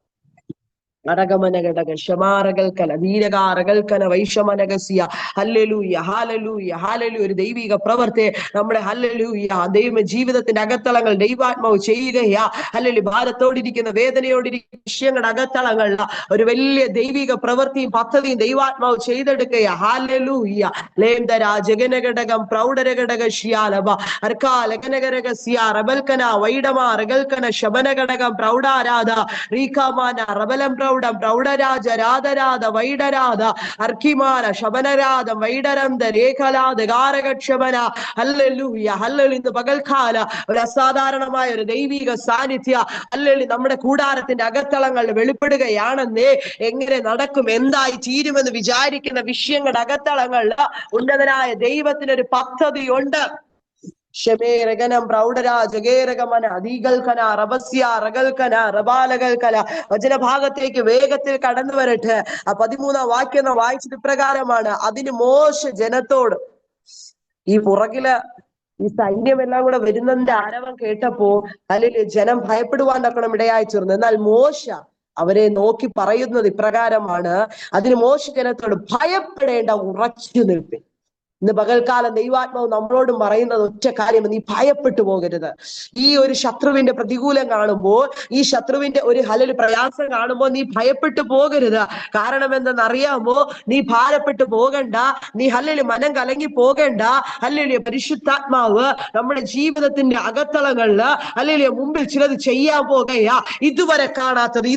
അടകമനഘടക ക്ഷമാറകൽക്കല വീരകാറകൽക്കന വൈഷമനകസിയ. ഹല്ലേലൂയ ഹല്ലേലൂയ ഹല്ലേലൂയ. ഒരു ദൈവിക പ്രവൃത്തി നമ്മുടെ ഹല്ലേലൂയ ദൈവ ജീവിതത്തിന്റെ അകത്തളങ്ങൾ ദൈവാത്മാവ് ചെയ്യുകയാ. ഹല്ലേലൂയ. ഭാരത്തോടിരിക്കുന്ന വേദനയോടിരിക്കുന്ന വിഷയങ്ങളുടെ അകത്തളങ്ങളിൽ ഒരു വലിയ ദൈവിക പ്രവൃത്തിയും പദ്ധതിയും ദൈവാത്മാവ് ചെയ്തെടുക്കുകയാ. ഹല്ലേലൂയ. ലേന്തര ജഗനഘടകം പ്രൗഢരഘടക ശ്യാലഭ അർക്കാലകനകരകസ്യ റബൽക്കന വൈഡമ റഗൽക്കന ശബനഘടകം പ്രൗഢാരാധ റീകാമാന റബലം പ്രൗഢരാജ രാധരാധ വൈഡരാധ അർക്കിമാന ശബനരാധം വൈഡരന്ത രേഖലാധ ഗാരകക്ഷമന. ഹല്ലേലൂയ ഹല്ലേലൂയ. ഇന്ന് പകൽക്കാല ഒരു അസാധാരണമായ ഒരു ദൈവിക സാന്നിധ്യ ഹല്ലേലൂയ നമ്മുടെ കൂടാരത്തിന്റെ അകത്തളങ്ങളിൽ വെളിപ്പെടുകയാണെന്നേ. എങ്ങനെ നടക്കും, എന്തായി തീരുമെന്ന് വിചാരിക്കുന്ന വിഷയങ്ങളുടെ അകത്തളങ്ങളിൽ ഉന്നതനായ ദൈവത്തിനൊരു പദ്ധതിയുണ്ട്. വചനഭാഗത്തേക്ക് വേഗത്തിൽ കടന്നു വരട്ടെ. 13-ാം വാക്യം വായിച്ചത് ഇപ്രകാരമാണ്. അതിന് മോശ ജനത്തോട്, ഈ പുറകില് ഈ സൈന്യമെല്ലാം കൂടെ വരുന്നതിന്റെ ആരവം കേട്ടപ്പോ അല്ലെങ്കിൽ ജനം ഭയപ്പെടുവാൻ തക്കണം ഇടയായി തീർന്നു. എന്നാൽ മോശ അവരെ നോക്കി പറയുന്നത് ഇപ്രകാരമാണ്. അതിന് മോശ ജനത്തോട് ഭയപ്പെടേണ്ട, ഉറച്ചു നിൽപ്പി. ഇന്ന് പകൽക്കാലം ദൈവാത്മാവ് നമ്മളോടും പറയുന്നത് ഒറ്റ കാര്യം: നീ ഭയപ്പെട്ടു പോകരുത്. ഈ ഒരു ശത്രുവിന്റെ പ്രതികൂലം കാണുമ്പോൾ, ഈ ശത്രുവിന്റെ ഒരു പ്രയാസം കാണുമ്പോൾ നീ ഭയപ്പെട്ടു പോകരുത്. കാരണം എന്തെന്നറിയാമോ? നീ ഭാരപ്പെട്ടു പോകണ്ട, നീ മനം കലങ്ങി പോകണ്ട. പരിശുദ്ധാത്മാവ് നമ്മുടെ ജീവിതത്തിന്റെ അകത്തളങ്ങളില് മുമ്പിൽ ചിലത് ചെയ്യാൻ പോകുകയാ. ഇതുവരെ കാണാത്തത്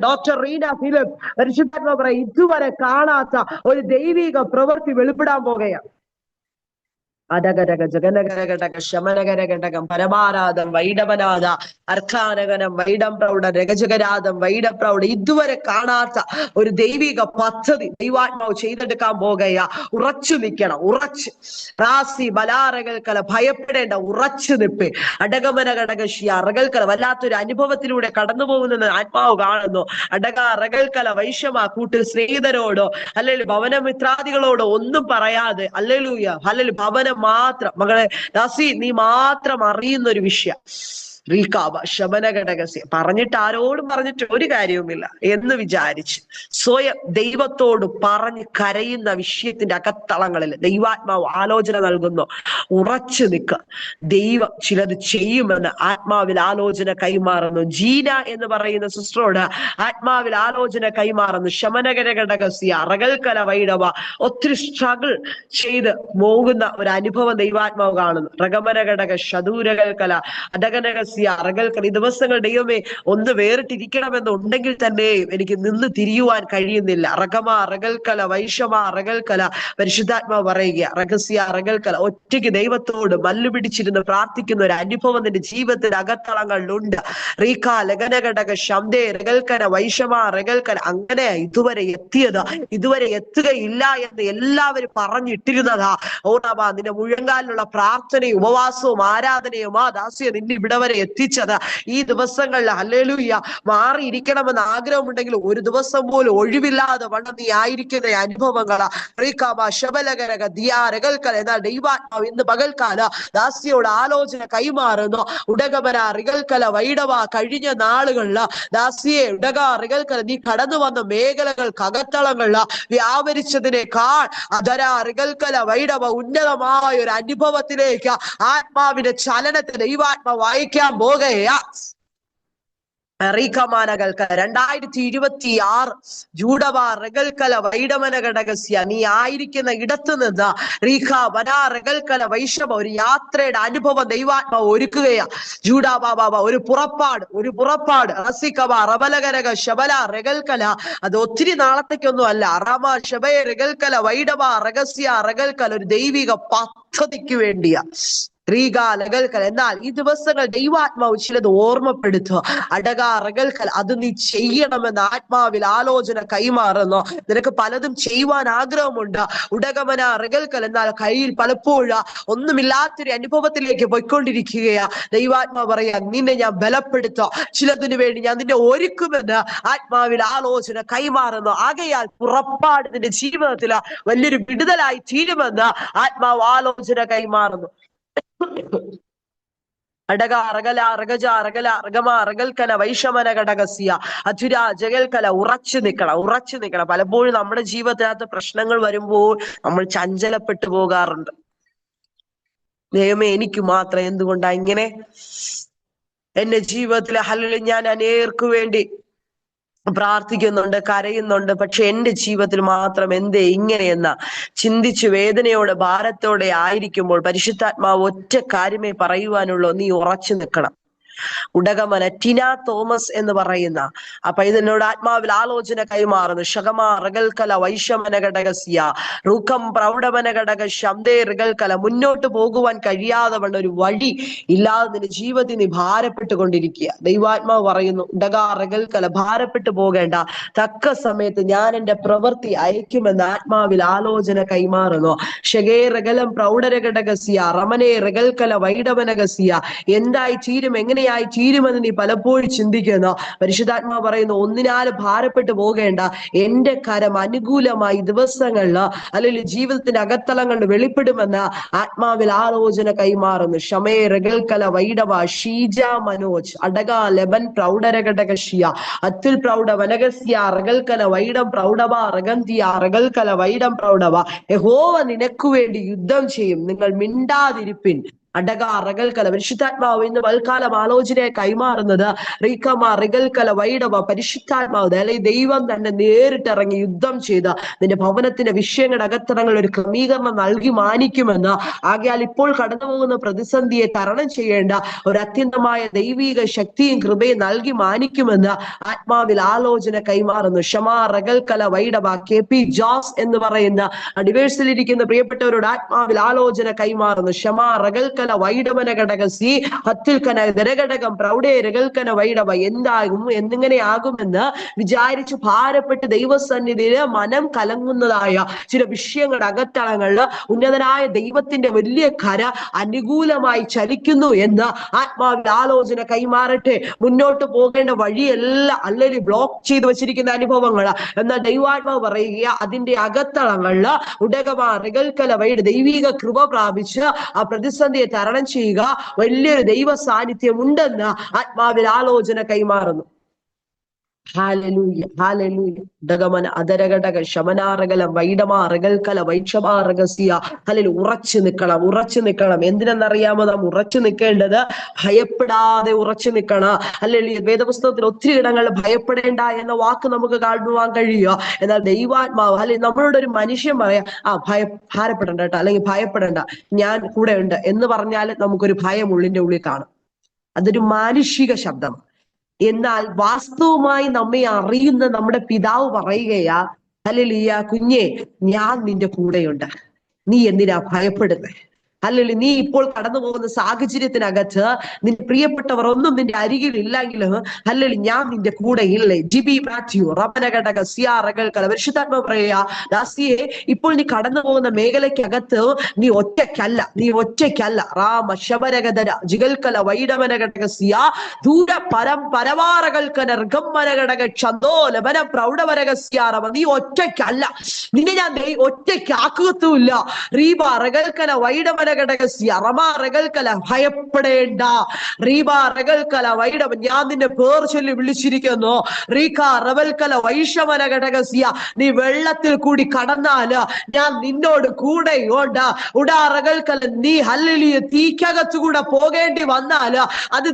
ഡോക്ടർ റീന ഫിലിപ്പ് പരിശുദ്ധാത്മാവ് പറയും, ഇതുവരെ കാണാത്ത ഒരു ദൈവിക പ്രവൃത്തി വെളിപ്പെടാൻ പോകുകയാണ്. അടകരക ജഗനകരകടക ശമനകരകടകം പരമാരാധം വൈഡവനാഥ അർക്കാനകനം വൈഡം പ്രൗഢ രഗജകരാധം വൈഡപ്രൗഢ. ഇതുവരെ കാണാത്ത ഒരു ദൈവിക പദ്ധതി ദൈവാത്മാവ് ചെയ്തെടുക്കാൻ പോകുകയാ. ഉറച്ചു നിൽക്കണം, ഉറച്ച്. റാസി ബലാറകൽക്കല, ഭയപ്പെടേണ്ട, ഉറച്ചു നിൽപ്പേ. അടകമന ഘടകശി അറകൽക്കല, വല്ലാത്തൊരു അനുഭവത്തിലൂടെ കടന്നു പോകുന്നത് ആത്മാവ് കാണുന്നു. അടക അറകൽക്കല വൈഷമ, കൂട്ടിൽ സ്നേഹിതരോടോ അല്ലെങ്കിൽ ഭവനമിത്രാദികളോടോ ഒന്നും പറയാതെ ഭവനം മാത്രം, മകളെ ദാസി നീ മാത്രം അറിയുന്ന ഒരു വിഷയം. റീകാബ ശമനഘടകസ്യ, ആരോടും പറഞ്ഞിട്ട് ഒരു കാര്യവുമില്ല എന്ന് വിചാരിച്ച് സ്വയം ദൈവത്തോട് പറഞ്ഞ് കരയുന്ന വിഷയത്തിന്റെ അകത്തളങ്ങളിൽ ദൈവാത്മാവ് ആലോചന നൽകുന്നു. ഉറച്ചു നിൽക്കുക. ദൈവം ചിലത് ചെയ്യുമെന്ന് ആത്മാവിൽ ആലോചന കൈമാറുന്നു. ജീന എന്ന് പറയുന്ന സിസ്റ്ററോട് ആത്മാവിൽ ആലോചന കൈമാറുന്നു. ശമനഘടകസ്യ അറകൽക്കല വൈഡവ. ഒത്തിരി സ്ട്രഗിൾ ചെയ്ത് പോകുന്ന ഒരു അനുഭവം ദൈവാത്മാവ് കാണുന്നു. റഗമനഘടക ശതൂരകൽക്കല അടകനക അറകൽക്കല. ഈ ദിവസങ്ങൾ ദൈവമേ ഒന്ന് വേറിട്ടിരിക്കണമെന്നുണ്ടെങ്കിൽ തന്നെ എനിക്ക് നിന്ന് തിരിയുവാൻ കഴിയുന്നില്ല. റഗമ അറകൽക്കല വൈഷമ അറകൽക്കല. പരിശുദ്ധാത്മാവ് പറയുക, രഹസ്യ അറകൽക്കല. ഒറ്റയ്ക്ക് ദൈവത്തോട് മല്ലുപിടിച്ചിരുന്ന് പ്രാർത്ഥിക്കുന്ന ഒരു അനുഭവം നിന്റെ ജീവിതത്തിന്റെ അകത്തളങ്ങളിലുണ്ട്. റീഖ ലഗനഘടക ശബ്ദേ രകൽക്കല വൈഷമ റകൽക്കല. അങ്ങനെ ഇതുവരെ എത്തിയത്, ഇതുവരെ എത്തുകയില്ല എന്ന് എല്ലാവരും പറഞ്ഞിട്ടിരുന്നതാ. ഓണാ നിന്റെ മുഴങ്കാലിലുള്ള പ്രാർത്ഥനയും ഉപവാസവും ആരാധനയും ദാസ്യ നിന്നെ ഇവിടെ വരെ എത്തിച്ചത്. ഈ ദിവസങ്ങളിൽ ഹല്ലേലൂയ മാറിയിരിക്കണമെന്ന് ആഗ്രഹമുണ്ടെങ്കിൽ ഒരു ദിവസം പോലും ഒഴിവില്ലാതെ വണ്ണം നീ ആയിരിക്കുന്ന അനുഭവങ്ങളാ. എന്നാൽ ദൈവാത്മാവ് ഇന്ന് പകൽക്കാല ദാസിയോട് ആലോചന കൈമാറുന്നു. ഉടകമന റികൽക്കല വൈഡവ. കഴിഞ്ഞ നാളുകളില് ദാസിയെ ഉടക റികൽക്കല നീ കടന്നു വന്ന മേഖലകൾക്ക് അകത്തളങ്ങളില് വ്യാപരിച്ചതിനേക്കാൾ അതര റികൽക്കല വൈഡവ ഉന്നതമായ ഒരു അനുഭവത്തിലേക്ക് ആത്മാവിന്റെ ചലനത്തെ ദൈവാത്മാവ് വായിക്കാൻ പോകുകയാ. 2026 ജൂഡവ റഗൽക്കല വൈഡമന ഘടകസ്യ. നീ ആയിരിക്കുന്ന ഇടത്ത് നിന്ന് റീഖ വന റഗൽക്കല വൈഷമ ഒരു യാത്രയുടെ അനുഭവം ദൈവാത്മാവ് ഒരുക്കുകയാ. ജൂഡാബാബ ഒരു പുറപ്പാട് റസിക്കവ റബലകരക ശബല റഗൽക്കല. അത് ഒത്തിരി നാളത്തേക്കൊന്നും അല്ല. റമ ശബയ റഗൽക്കല വൈഡവ റഗസ്യ റഗൽക്കല. ഒരു ദൈവിക പദ്ധതിക്ക് വേണ്ടിയാ. എന്നാൽ ഈ ദിവസങ്ങൾ ദൈവാത്മാവ് ചിലത് ഓർമ്മപ്പെടുത്തുക. അടക റഗൽക്കൽ, അത് നീ ചെയ്യണമെന്ന് ആത്മാവിൽ ആലോചന കൈമാറുന്നു. നിനക്ക് പലതും ചെയ്യുവാൻ ആഗ്രഹമുണ്ട്. ഉടകമന റഗൽക്കൽ, എന്നാൽ കയ്യിൽ പലപ്പോഴും ഒന്നുമില്ലാത്തൊരു അനുഭവത്തിലേക്ക് പോയിക്കൊണ്ടിരിക്കുകയാ. ദൈവാത്മാവ് പറയാ, നിന്നെ ഞാൻ ബലപ്പെടുത്തോ, ചിലതിനു വേണ്ടി ഞാൻ നിന്നെ ഒരുക്കുമെന്ന് ആത്മാവിൽ ആലോചന കൈമാറുന്നു. ആകയാൽ പുറപ്പാട് നിന്റെ ജീവിതത്തിൽ വലിയൊരു വിടുതലായി തീരുമെന്ന് ആത്മാവ് ആലോചന കൈമാറുന്നു. അടക അറകല അറഗജ അറകല അറഗമ അറകൽക്കല വൈഷമന ഘടകസ്യ അധുര ജഗൽക്കല. ഉറച്ചു നിൽക്കണം. പലപ്പോഴും നമ്മുടെ ജീവിതത്തിനകത്ത് പ്രശ്നങ്ങൾ വരുമ്പോൾ നമ്മൾ ചഞ്ചലപ്പെട്ടു പോകാറുണ്ട്. ദൈവമേ എനിക്ക് മാത്രം എന്തുകൊണ്ടാ ഇങ്ങനെ? എന്റെ ജീവിതത്തിലെ ഞാൻ അനേകർക്ക് വേണ്ടി പ്രാർത്ഥിക്കുന്നുണ്ട്, കരയുന്നുണ്ട്, പക്ഷെ എന്റെ ജീവിതത്തിൽ മാത്രം എന്തേ ഇങ്ങനെയെന്ന ചിന്തിച്ച് വേദനയോടെ ഭാരത്തോടെ ആയിരിക്കുമ്പോൾ പരിശുദ്ധാത്മാവ് ഒറ്റ കാര്യമേ പറയുവാനുള്ളൂ: നീ ഉറച്ചു നിൽക്കണം. ഉടകമന ടിന തോമസ് എന്ന് പറയുന്ന അപ്പൊ ഇതിനോട് ആത്മാവിൽ ആലോചന കൈമാറുന്നു. ഷകമ റഗൽക്കല വൈഷമന ഘടകസ്യ റുഖം പ്രൗഢമന ഘടക ശബ്ദേ റികൽക്കല. മുന്നോട്ട് പോകുവാൻ കഴിയാതെ വണ്ണ ഒരു വഴി ഇല്ലാതെ നിന്റെ ജീവിതത്തിൽ നീ ഭാരപ്പെട്ടുകൊണ്ടിരിക്കുക. ദൈവാത്മാവ് പറയുന്നു, ഉടക റഗൽക്കല, ഭാരപ്പെട്ടു പോകേണ്ട, തക്ക സമയത്ത് ഞാൻ എന്റെ പ്രവൃത്തി അയക്കുമെന്ന് ആത്മാവിൽ ആലോചന കൈമാറുന്നു. ഷഗേ റഗലം പ്രൗഢരഘടകസ്യ റമനേ റഗൽക്കല വൈഡവനകസ്യ. എന്തായി തീരും, എങ്ങനെ എങ്ങനെയായി തീരുമെന്ന് നീ പലപ്പോഴും ചിന്തിക്കുന്നു. പരിശുദ്ധാത്മാവ് പറയുന്നു, ഒന്നിനാലും ഭാരപ്പെട്ടു പോകേണ്ട. എന്റെ കരം അനുകൂലമായി ദിവസങ്ങളിൽ അല്ലെങ്കിൽ ജീവിതത്തിന്റെ അകത്തളങ്ങളിൽ വെളിപ്പെടുമെന്ന് ആത്മാവിൽ ആലോചന കൈമാറുന്നു. ഷമേ റഗൽക്കല വൈഡവ ഷീജ മനോജ് അടക ലെബൻ പ്രൗഢരഘടകഷിയ അത്തുൽ പ്രൗഢ വനഗസ്യ റഗൽക്കല വൈഡം പ്രൗഢവ റഗന്തിയ റഗൽക്കല വൈഡം പ്രൗഢവ. യഹോവ നിനക്കു വേണ്ടി യുദ്ധം ചെയ്യും, നിങ്ങൾ മിണ്ടാതിരിപ്പിൻ. അടക റഗൽക്കല. പരിശുദ്ധാത്മാവ് ഇന്ന് വൽക്കാലം ആലോചനയെ കൈമാറുന്നത് റീക്കമ റിഗൽക്കല വൈഡവ. പരിശുദ്ധാത്മാവ് അല്ലെങ്കിൽ ദൈവം തന്നെ നേരിട്ടിറങ്ങി യുദ്ധം ചെയ്ത് നിന്റെ ഭവനത്തിന്റെ വിഷയങ്ങളുടെ അകത്തറങ്ങളിൽ ഒരു ക്രമീകരണം നൽകി മാനിക്കുമെന്ന്. ആകയാൽ ഇപ്പോൾ കടന്നു പോകുന്ന പ്രതിസന്ധിയെ തരണം ചെയ്യേണ്ട ഒരു അത്യന്തമായ ദൈവിക ശക്തിയും കൃപയും നൽകി മാനിക്കുമെന്ന് ആത്മാവിൽ ആലോചന കൈമാറുന്നു. ഷമാ റഗൽക്കല വൈഡവ. KP ജോസ് എന്ന് പറയുന്ന ഡിവേഴ്സിലിരിക്കുന്ന പ്രിയപ്പെട്ടവരോട് ആത്മാവിൽ ആലോചന കൈമാറുന്നു. ഷമാ റഗൽക്കല വൈഡവന ഘടകസി ഹത്തിൽക്കന ദരഘടകം പ്രൗഢേ രഗൽക്കന വൈഡവ. എന്താകും എന്നിങ്ങനെയാകുമെന്ന് വിചാരിച്ച് ഭാരപ്പെട്ട് ദൈവസന്നിധിയില് മനം കലങ്ങുന്നതായ ചില വിഷയങ്ങളുടെ അകത്തളങ്ങളിൽ ഉന്നതനായ ദൈവത്തിന്റെ വലിയ കര അനുകൂലമായി ചലിക്കുന്നു എന്ന് ആത്മാവിൽ ആലോചന കൈമാറട്ടെ. മുന്നോട്ട് പോകേണ്ട വഴിയെല്ലാം അല്ലെങ്കിൽ ബ്ലോക്ക് ചെയ്ത് വെച്ചിരിക്കുന്ന അനുഭവങ്ങൾ, എന്നാൽ ദൈവാത്മാവ് പറയുക അതിന്റെ അകത്തളങ്ങളിൽ ഉടകമാ റിഗൽക്കല വൈഡ് ദൈവിക കൃപ പ്രാപിച്ച് ആ പ്രതിസന്ധിയെ തരണം ചെയ്യുക വലിയൊരു ദൈവ സാന്നിധ്യം ഉണ്ടെന്ന് ആത്മാവിൽ ആലോചന കൈമാറുന്നു. ഹാലലൂയ, ഹാലലൂയ. ഡഗമന അതരഘടക ശമനാറകലം വൈഡമാറകൽക്കല വൈക്ഷമാറകസിയ. ഹല്ലേലൂയ. ഉറച്ചു നിൽക്കണം, ഉറച്ചു നിൽക്കണം. എന്തിനെന്നറിയാമോ നാം ഉറച്ചു നിൽക്കേണ്ടത്? ഭയപ്പെടാതെ ഉറച്ചു നിൽക്കണം. ഹല്ലേലൂയ. വേദപുസ്തകത്തിൽ ഒത്തിരി ഇടങ്ങളിൽ ഭയപ്പെടേണ്ട എന്ന വാക്ക് നമുക്ക് കാണുവാൻ കഴിയുക. എന്നാൽ ദൈവാത്മാവ് അല്ലെങ്കിൽ നമ്മളോട് ഒരു മനുഷ്യൻ പറയാം, ഭാരപ്പെടണ്ട കേട്ടോ, അല്ലെങ്കിൽ ഭയപ്പെടണ്ട, ഞാൻ കൂടെ ഉണ്ട് എന്ന് പറഞ്ഞാൽ നമുക്കൊരു ഭയം ഉള്ളിന്റെ ഉള്ളിൽ കാണും. അതൊരു മാനുഷിക ശബ്ദമാണ്. എന്നാൽ വാസ്തവമായി നമ്മെ അറിയുന്ന നമ്മുടെ പിതാവ് പറയുകയാ, ഹല്ലേലൂയ, കുഞ്ഞെ ഞാൻ നിന്റെ കൂടെയുണ്ട്, നീ എന്തിനാ ഭയപ്പെടുന്നത്? അല്ലെങ്കിൽ നീ ഇപ്പോൾ കടന്നു പോകുന്ന സാഹചര്യത്തിനകത്ത് നിന്റെ പ്രിയപ്പെട്ടവർ ഒന്നും നിന്റെ അരികിൽ ഇല്ലെങ്കിലും അല്ലെങ്കിൽ ഞാൻ നിന്റെ കൂടെ ഇല്ലേ. ജിബി മാത്യു റബനഘടക സിയാറകൽക്കല. പരിശുദ്ധാത്മാവ് പറയുക, ദാസിയെ ഇപ്പോൾ നീ കടന്നു പോകുന്ന മേഖലയ്ക്കകത്ത് നീ ഒറ്റയ്ക്കല്ല, നീ ഒറ്റയ്ക്കല്ല. റാമ ശബരഗദര ജിഗൽക്കല വൈഡവനഘടക സിയ ദൂര പരവാറകൽക്കന ഋഗമ്മനഘടക ക്ഷന്തോലവന പ്രൗഢവരക സിയാറവ. നീ ഒറ്റയ്ക്കല്ല, നിന്നെ ഞാൻ ഒറ്റയ്ക്കാക്കത്തുമില്ല. റീബ റഗൽക്കല വൈഡവന ഭയപ്പെടേണ്ട. റീബ റഗൽക്കല വൈഡവ, ഞാൻ നിന്നെ പേർ ചൊല്ലി വിളിച്ചിരിക്കുന്നു. റീക റവൽക്കല വൈഷമന ഘടകസിയ, നീ വെള്ളത്തിൽ കൂടി കടന്നാല് ഞാൻ നിന്നോട് കൂടെയുണ്ട്. ഉടാ റഗൽക്കല, നീ ഹല്ലേലൂയ തീക്കകത്തുകൂടെ പോകേണ്ടി വന്നാല് അത്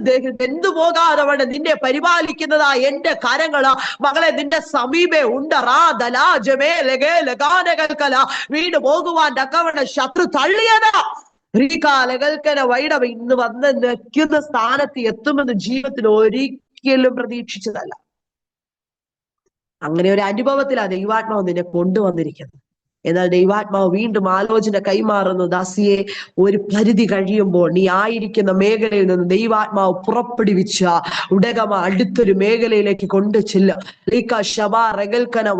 എന്തു പോകാതെ വേണ്ട നിന്നെ പരിപാലിക്കുന്നതാ എന്റെ കരങ്ങള് മകളെ നിന്റെ സമീപേ ഉണ്ട്. വീട് പോകുവാൻ തക്കവണ്ണ ശത്രു തള്ളിയതാ. വൈഡവ ഇന്ന് വന്ന് നിൽക്കുന്ന സ്ഥാനത്ത് എത്തുമെന്ന് ജീവിതത്തിൽ ഒരിക്കലും പ്രതീക്ഷിച്ചതല്ല. അങ്ങനെ ഒരു അനുഭവത്തിലാണ് ദൈവാത്മാവ് നിന്നെ കൊണ്ടുവന്നിരിക്കുന്നത്. എന്നാൽ ദൈവാത്മാവ് വീണ്ടും ആലോചന കൈമാറുന്നു, ദാസിയെ ഒരു പരിധി കഴിയുമ്പോൾ നീ ആയിരിക്കുന്ന മേഖലയിൽ നിന്ന് ദൈവാത്മാവ് പുറപ്പെടുവിച്ച ഉടകമ അടുത്തൊരു മേഖലയിലേക്ക് കൊണ്ടു ചെല്ലുക.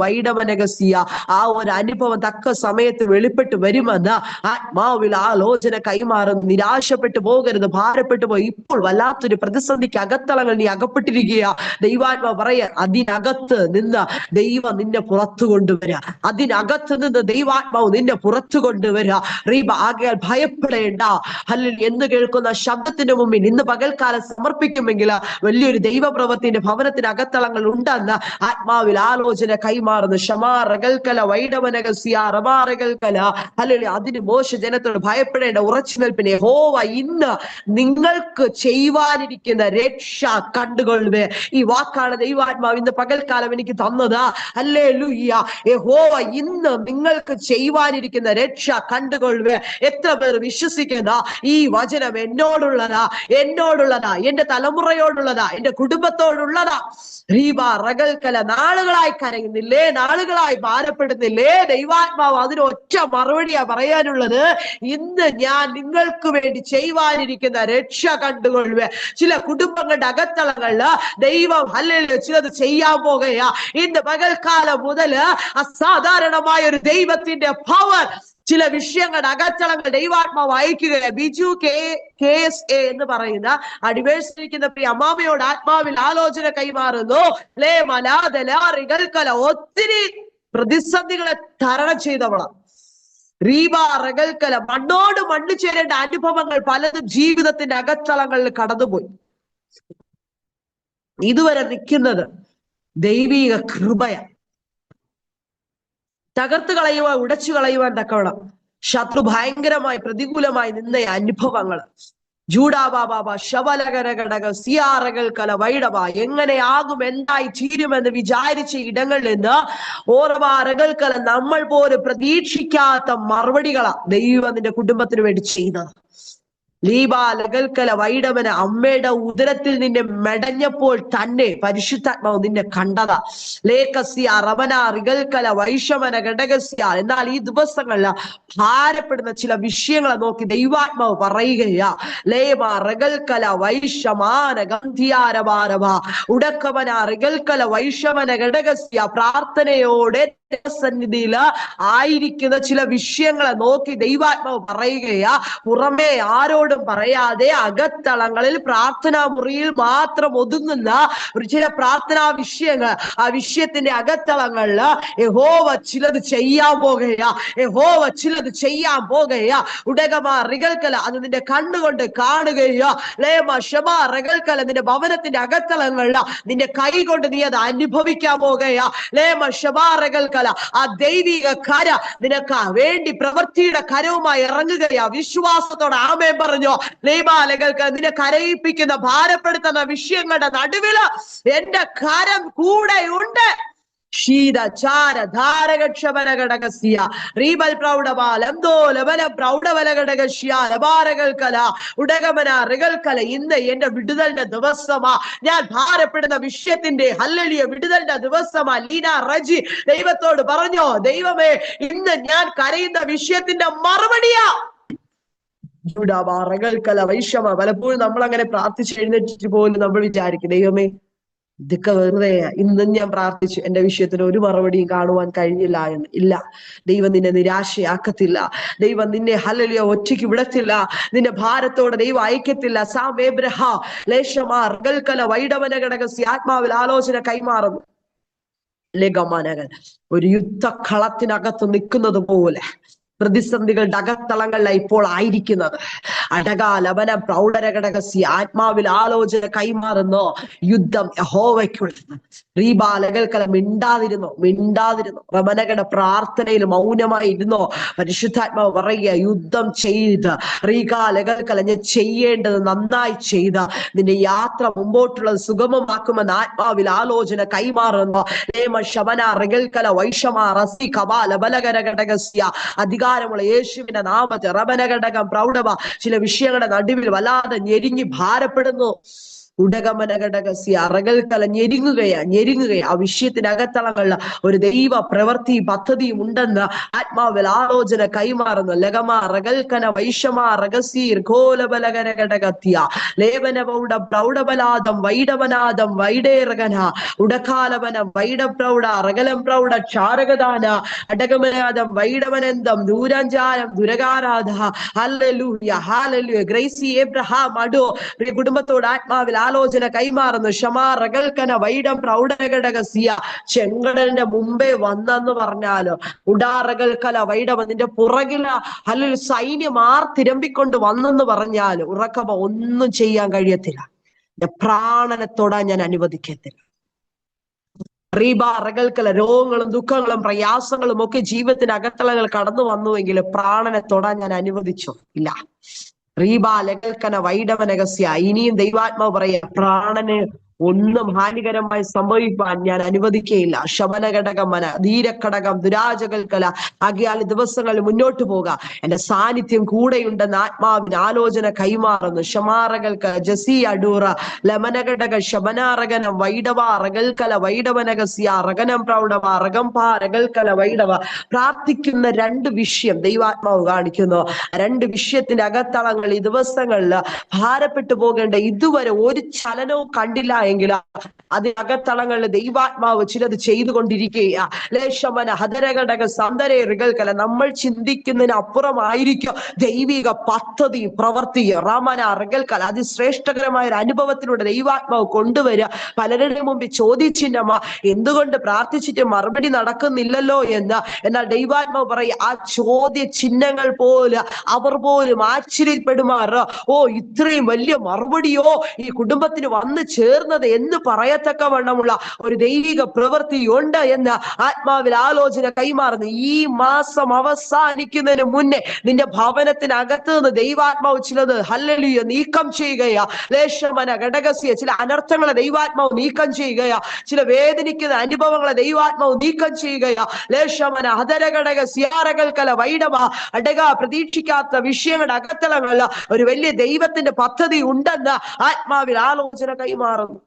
വൈഡമനഗസിയ ആ ഒരു അനുഭവം തക്ക സമയത്ത് വെളിപ്പെട്ട് വരുമെന്ന് ആത്മാവിൽ ആലോചന കൈമാറുന്നു. നിരാശപ്പെട്ടു പോകരുത്, ഭാരപ്പെട്ടു പോയി. ഇപ്പോൾ വല്ലാത്തൊരു പ്രതിസന്ധിക്ക് അകത്തളങ്ങൾ നീ അകപ്പെട്ടിരിക്കുക. ദൈവാത്മാവ് പറയാ, അതിനകത്ത് നിന്ന് ദൈവം നിന്നെ പുറത്തു കൊണ്ടുവരിക, അതിനകത്ത് നിന്ന് ദൈവാത്മാവ് നിന്നെ പുറത്തു കൊണ്ടുവരിക. റീബ, ആകയാൽ ഭയപ്പെടേണ്ട. ഹല്ലേലൂയ എന്ന് കേൾക്കുന്ന ശബ്ദത്തിന് മുമ്പിൽ ഇന്ന് പകൽക്കാലം സമർപ്പിക്കുമെങ്കിൽ വലിയൊരു ദൈവപ്രവൃത്തിന്റെ ഭവനത്തിന് അകത്തളങ്ങൾ ഉണ്ടെന്ന് ആത്മാവിൽ ആലോചന കൈമാറുന്നു. ഷമാറകൽക്കല വൈഡവനഗസിയ റമാറകൽക്കല. ഹല്ലേലൂയ. അതിന് മോശ ജനത്തോട് ഭയപ്പെടേണ്ട, ഉറച്ചു നിൽപ്പിനെ യഹോവ ഇന്ന് നിങ്ങൾക്ക് ചെയ്യുവാനിരിക്കുന്ന രക്ഷ കണ്ടുകൊള്ളുവേ. ഈ വാക്കാണ് ദൈവാത്മാവ് ഇന്ന് പകൽക്കാലം എനിക്ക് തന്നത്. ഹല്ലേലൂയ. യഹോവ ഇന്ന് നിങ്ങൾ ചെയ്യുവാനിരിക്കുന്ന രക്ഷ കണ്ടുകൊള്ളുവേ. എത്ര പേർ വിശ്വസിക്കുന്ന ഈ വചനം എന്നോടുള്ളതാ, എന്നോടുള്ളതാ, എന്റെ തലമുറയോടുള്ളതാ, എന്റെ കുടുംബത്തോടുള്ളതാ. റീബ റഗൽക്കല. നാളുകളായി കരയുന്നില്ലേ, നാളുകളായി ഭാരപ്പെടുന്നില്ലേ? ദൈവാത്മാവ് അതിന് ഒറ്റ മറുപടിയാ പറയാനുള്ളത്, ഇന്ന് ഞാൻ നിങ്ങൾക്ക് വേണ്ടി ചെയ്യുവാനിരിക്കുന്ന രക്ഷ കണ്ടുകൊള്ളുവേ. ചില കുടുംബങ്ങളുടെ അകത്തളങ്ങളില് ദൈവം ഹല്ലേലൂയ ചിലത് ചെയ്യാൻ പോകുകയാ. ഇന്ന് പകൽക്കാലം മുതൽ അസാധാരണമായ ഒരു ദൈവത്തിന്റെ പവർ ചില വിഷയങ്ങളുടെ അകത്തളങ്ങൾ ദൈവാത്മാവ് അയക്കുക. ബിജു KSA എന്ന് പറയുന്ന അടിവേഴ്സിരിക്കുന്ന പ്രിയ അമ്മാമയോട് ആത്മാവിൽ ആലോചന കൈമാറുന്നു. ഒത്തിരി പ്രതിസന്ധികളെ തരണം ചെയ്തവളാണ്. റീബ റഗൽക്കല മണ്ണോട് മണ്ണ് ചേരേണ്ട അനുഭവങ്ങൾ പലതും ജീവിതത്തിന്റെ അകത്തളങ്ങളിൽ കടന്നുപോയി. ഇതുവരെ നിൽക്കുന്നത് ദൈവിക കൃപയ. തകർത്ത് കളയുവാൻ, ഉടച്ചു കളയുവാൻ തക്കവണ്ണം ശത്രു ഭയങ്കരമായി പ്രതികൂലമായി നിന്ന അനുഭവങ്ങൾ. ജൂഡാബാബാബ ശബലകരഘടക സിയാറകൽക്കല വൈഡവ എങ്ങനെയാകും, എന്തായി തീരുമെന്ന് വിചാരിച്ച ഇടങ്ങളിൽ നിന്ന് ഓർവാറകൽക്കല നമ്മൾ പോലും പ്രതീക്ഷിക്കാത്ത മറുപടികളാ ദൈവം നിന്റെ കുടുംബത്തിന് വേണ്ടി ചെയ്തത്. ലീബാലകൽക്കല വൈഡവന അമ്മയുടെ ഉദരത്തിൽ നിന്നെ മെടഞ്ഞപ്പോൾ തന്നെ പരിശുദ്ധാത്മാവ് നിന്നെ കണ്ടതാ. ലേഖസ്യ റവന റികൽക്കല വൈഷമന ഘടകസ്യ. എന്നാൽ ഈ ദിവസങ്ങളിൽ ഭാരപ്പെടുന്ന ചില വിഷയങ്ങളെ നോക്കി ദൈവാത്മാവ് പറയുകയാ. ലേമ റഗൽക്കല വൈഷമാന ഗന്ധിയാരവാരവ ഉടക്കവന റികൽക്കല വൈഷമന ഘടകസ്യ. പ്രാർത്ഥനയോടെ സന്നിധിയിൽ ആയിരിക്കുന്ന ചില വിഷയങ്ങളെ നോക്കി ദൈവാത്മാവ് പറയുകയാ. പുറമേ ആരോടും പറയാതെ അകത്തളങ്ങളിൽ പ്രാർത്ഥനാ മുറിയിൽ മാത്രം ഒതുങ്ങുന്ന ഒരു ചില പ്രാർത്ഥനാ വിഷയങ്ങൾ, ആ വിഷയത്തിന്റെ അകത്തളങ്ങളിൽ യഹോവ ചിലത് ചെയ്യാൻ പോകുകയാ. യഹോവ ചിലത് ചെയ്യാൻ പോകുകയാ. ഉടകമാ റികൽക്കല അത് നിന്റെ കണ്ണുകൊണ്ട് കാണുകയോ. ലേമ ഷമാ റികൽക്കല നിന്റെ ഭവനത്തിന്റെ അകത്തളങ്ങളിൽ നിന്റെ കൈ കൊണ്ട് നീ അത് അനുഭവിക്കാൻ പോകുകയാ. ലേമ ഷമാ റികൽക്കല ആ ദൈവിക കര നിനക്ക് വേണ്ടി പ്രവൃത്തിയുടെ കരവുമായി ഇറങ്ങുകയാ. വിശ്വാസത്തോടെ ആമേൻ പറഞ്ഞോ. ലേബാലകൾക്ക് നിന്നെ കരയിപ്പിക്കുന്ന ഭാരപ്പെടുത്തുന്ന വിഷയങ്ങളുടെ നടുവില് എന്റെ കരം കൂടെയുണ്ട്. ശീതചാര ധാരകക്ഷപരഘടകസ്യ റീബൽ പ്രൗഢബാലംദോ ലബല പ്രൗഢബലഘടകശ്യ ലബാരകൽക്കല ഉടകമന റികൽക്കല. ഇന്ന് എന്റെ വിടുതലിന്റെ ദിവസമാ. ഞാൻ ഭാരപ്പെടുന്ന വിഷയത്തിന്റെ ഹല്ലേലൂയ വിടുതലിന്റെ ദിവസമാ. ലീന റജി ദൈവത്തോട് പറഞ്ഞോ, ദൈവമേ ഇന്ന് ഞാൻ കരയുന്ന വിഷയത്തിന്റെ മറുപടിയാ. റഗൽക്കല വൈഷമ. പലപ്പോഴും നമ്മൾ അങ്ങനെ പ്രാർത്ഥിച്ച് എഴുന്നേറ്റിട്ട് പോലും നമ്മൾ വിചാരിക്കും, ദൈവമേ ഇതൊക്കെ വെറുതെയാ, ഇന്നും ഞാൻ പ്രാർത്ഥിച്ചു എന്റെ വിഷയത്തിന് ഒരു മറുപടിയും കാണുവാൻ കഴിഞ്ഞില്ല എന്ന്. ഇല്ല, ദൈവം നിന്നെ നിരാശയാക്കത്തില്ല. ദൈവം നിന്നെ ഹല്ലേലൂയ ഒറ്റയ്ക്ക് വിടത്തില്ല. നിന്റെ ഭാരത്തോടെ ദൈവം അയക്കത്തില്ല. സാം എബ്രഹാം ലേശമാർ ഗൽക്കല വൈഡവന ഘടകസ്യ ആത്മാവിൽ ആലോചന കൈമാറുന്നു. ലഗമനകൾ ഒരു യുദ്ധക്കളത്തിനകത്ത് നിൽക്കുന്നത് പോലെ പ്രതിസന്ധികളുടെ അകത്തളങ്ങളിലാണ് ഇപ്പോൾ ആയിരിക്കുന്നത്. അടകാലവന പ്രൗഢരഘടകസ്യ ആത്മാവിൽ ആലോചന കൈമാറുന്നു. യുദ്ധം യഹോവയ്ക്കുള്ളത്. റീബാലകൽക്കല മിണ്ടാതിരുന്നു. റമനകളുടെ പ്രാർത്ഥനയിൽ മൗനമായി ഇരുന്നോ. പരിശുദ്ധാത്മാവ് പറയുക, യുദ്ധം ചെയ്ത് റീകാലകൽക്കല ഞാൻ ചെയ്യേണ്ടത് നന്നായി ചെയ്ത നിന്റെ യാത്ര മുമ്പോട്ടുള്ളത് സുഗമമാക്കുമെന്ന് ആത്മാവിൽ ആലോചന കൈമാറുന്നു. ലേമ ശബന റികൽക്കല വൈഷമ റസി കബാല ബലകരഘടകസ്യ. അധികാരമുള്ള യേശുവിന്റെ നാമത്തെ റബനഘടകം പ്രൗഢവ ചില വിഷയങ്ങളുടെ നടുവിൽ വല്ലാതെ ഞെരിഞ്ഞ് ഭാരപ്പെടുന്നു. ഉടകമനഘടകസ്യ അറകൽക്കല ഞെരുങ്ങുകയാ. ആ വിഷയത്തിനകത്തളങ്ങളിൽ ഒരു ദൈവ പ്രവൃത്തി പദ്ധതിയും ഉണ്ടെന്ന് ആത്മാവിൽ ആലോചന കൈമാറുന്നു. ലഗമ റഗൽക്കന വൈഷമ റഗസീർ ഘോലബലകരഘടകത്യ ലേവന പൗഢ പ്രൗഢബലാദം വൈഡവനാദം വൈഡേറകന ഉടകാലവനം വൈഡപ്രൗഢ റഗലം പ്രൗഢ ക്ഷാരകദാന അടകമനാദം വൈഡവനന്തം ദൂരാഞ്ചാരം ദുരകാരാധ. ഹല്ലേലൂയ ഹല്ലേലൂയ. ഗ്രേസി എബ്രഹാം അടോ കുടുംബത്തോട് ആത്മാവിൽ ആലോചന കൈമാറുന്നു. ഷമാ റഗൽക്കന വൈഡം പ്രൗഢഘടകസ്യ. ചെങ്കടലിന്റെ മുമ്പേ വന്നെന്ന് പറഞ്ഞാലോ, ഉടാറകൽക്കല വൈഡം നിന്റെ പുറകില അല്ലെങ്കിൽ സൈന്യം തിരമ്പിക്കൊണ്ട് വന്നെന്ന് പറഞ്ഞാലോ ഉറക്കമ ഒന്നും ചെയ്യാൻ കഴിയത്തില്ല. പ്രാണനെ തൊടാൻ ഞാൻ അനുവദിക്കത്തില്ല. റീബ റഗൽക്കല രോഗങ്ങളും ദുഃഖങ്ങളും പ്രയാസങ്ങളും ഒക്കെ ജീവിതത്തിന്റെ അകത്തളങ്ങൾ കടന്നു വന്നുവെങ്കിൽ പ്രാണനെ തൊടാൻ ഞാൻ അനുവദിച്ചോ? ഇല്ല. റീബാ ലഗൽക്കന വൈഡവനകസ്യ. ഇനിയും ദൈവാത്മാവ് പറയാ, പ്രാണന് ഒന്നും ഹാനികരമായി സംഭവിക്കാൻ ഞാൻ അനുവദിക്കുകയില്ല. ശബനഘടകമന ധീരഘടകം ദുരാജകൽക്കല. ആകയാൽ ദിവസങ്ങളിൽ മുന്നോട്ട് പോകാം, എന്റെ സാന്നിധ്യം കൂടെയുണ്ടെന്ന് ആത്മാവിന് ആലോചന കൈമാറുന്നു. ഷമാറകൽക്ക ജസി അടൂറ ലമനഘടക ശബനാറകനം വൈഡവ റഗൽക്കല വൈഡവനകസ്യ റഗനം പ്രൗഢവ റഗംപ റഗൽക്കല വൈഡവ. പ്രാർത്ഥിക്കുന്ന രണ്ട് വിഷയം ദൈവാത്മാവ് കാണിക്കുന്നു. രണ്ട് വിഷയത്തിന്റെ അകത്തളങ്ങൾ ഈ ദിവസങ്ങളിൽ ഭാരപ്പെട്ടു പോകേണ്ട ഇതുവരെ ഒരു ചലനവും കണ്ടില്ല എങ്കിൽ അതിനകത്തളങ്ങളിൽ ദൈവാത്മാവ് ചിലത് ചെയ്തുകൊണ്ടിരിക്കുക. ലേശമന ഹതരഘടക സന്തരകല നമ്മൾ ചിന്തിക്കുന്നതിന് അപ്പുറമായിരിക്കും ദൈവിക പദ്ധതി പ്രവർത്തി. റമന റകൽക്കല അതിശ്രേഷ്ഠകരമായ ഒരു അനുഭവത്തിലൂടെ ദൈവാത്മാവ് കൊണ്ടുവരിക. പലരുടെ മുമ്പിൽ ചോദിച്ചിന്നമ്മ എന്തുകൊണ്ട് പ്രാർത്ഥിച്ചിട്ട് മറുപടി നടക്കുന്നില്ലല്ലോ എന്ന്. എന്നാൽ ദൈവാത്മാവ് പറയും ആ ചോദ്യ ചിഹ്നങ്ങൾ പോലെ അവർ പോലും ആശ്ചര്യപ്പെടുമാറ്. ഓ, ഇത്രയും വലിയ മറുപടിയോ ഈ കുടുംബത്തിന് വന്നു ചേർന്നത് എന്ന് പറയത്തക്കവണ്ണമുള്ള ഒരു ദൈവിക പ്രവൃത്തി ഉണ്ട് എന്ന് ആത്മാവിൽ ആലോചന കൈമാറുന്നു. ഈ മാസം അവസാനിക്കുന്നതിന് മുന്നേ നിന്റെ ഭവനത്തിനകത്ത് നിന്ന് ദൈവാത്മാവ് ചിലത് ഹല്ലേലൂയ നീക്കം ചെയ്യുകയാ. ലേശമന ഘടകസ്യ ചില അനർത്ഥങ്ങളെ ദൈവാത്മാവ് നീക്കം ചെയ്യുകയാ. ചില വേദനിക്കുന്ന അനുഭവങ്ങളെ ദൈവാത്മാവ് നീക്കം ചെയ്യുകയാ. ലേശമന ഹതരഘടക സിയാരകൽക്കല വൈഡമ അടക പ്രതീക്ഷിക്കാത്ത വിഷയങ്ങളുടെ അകത്തളങ്ങളിൽ ഒരു വലിയ ദൈവത്തിന്റെ പദ്ധതി ഉണ്ടെന്ന് ആത്മാവിൽ ആലോചന കൈമാറുന്നു.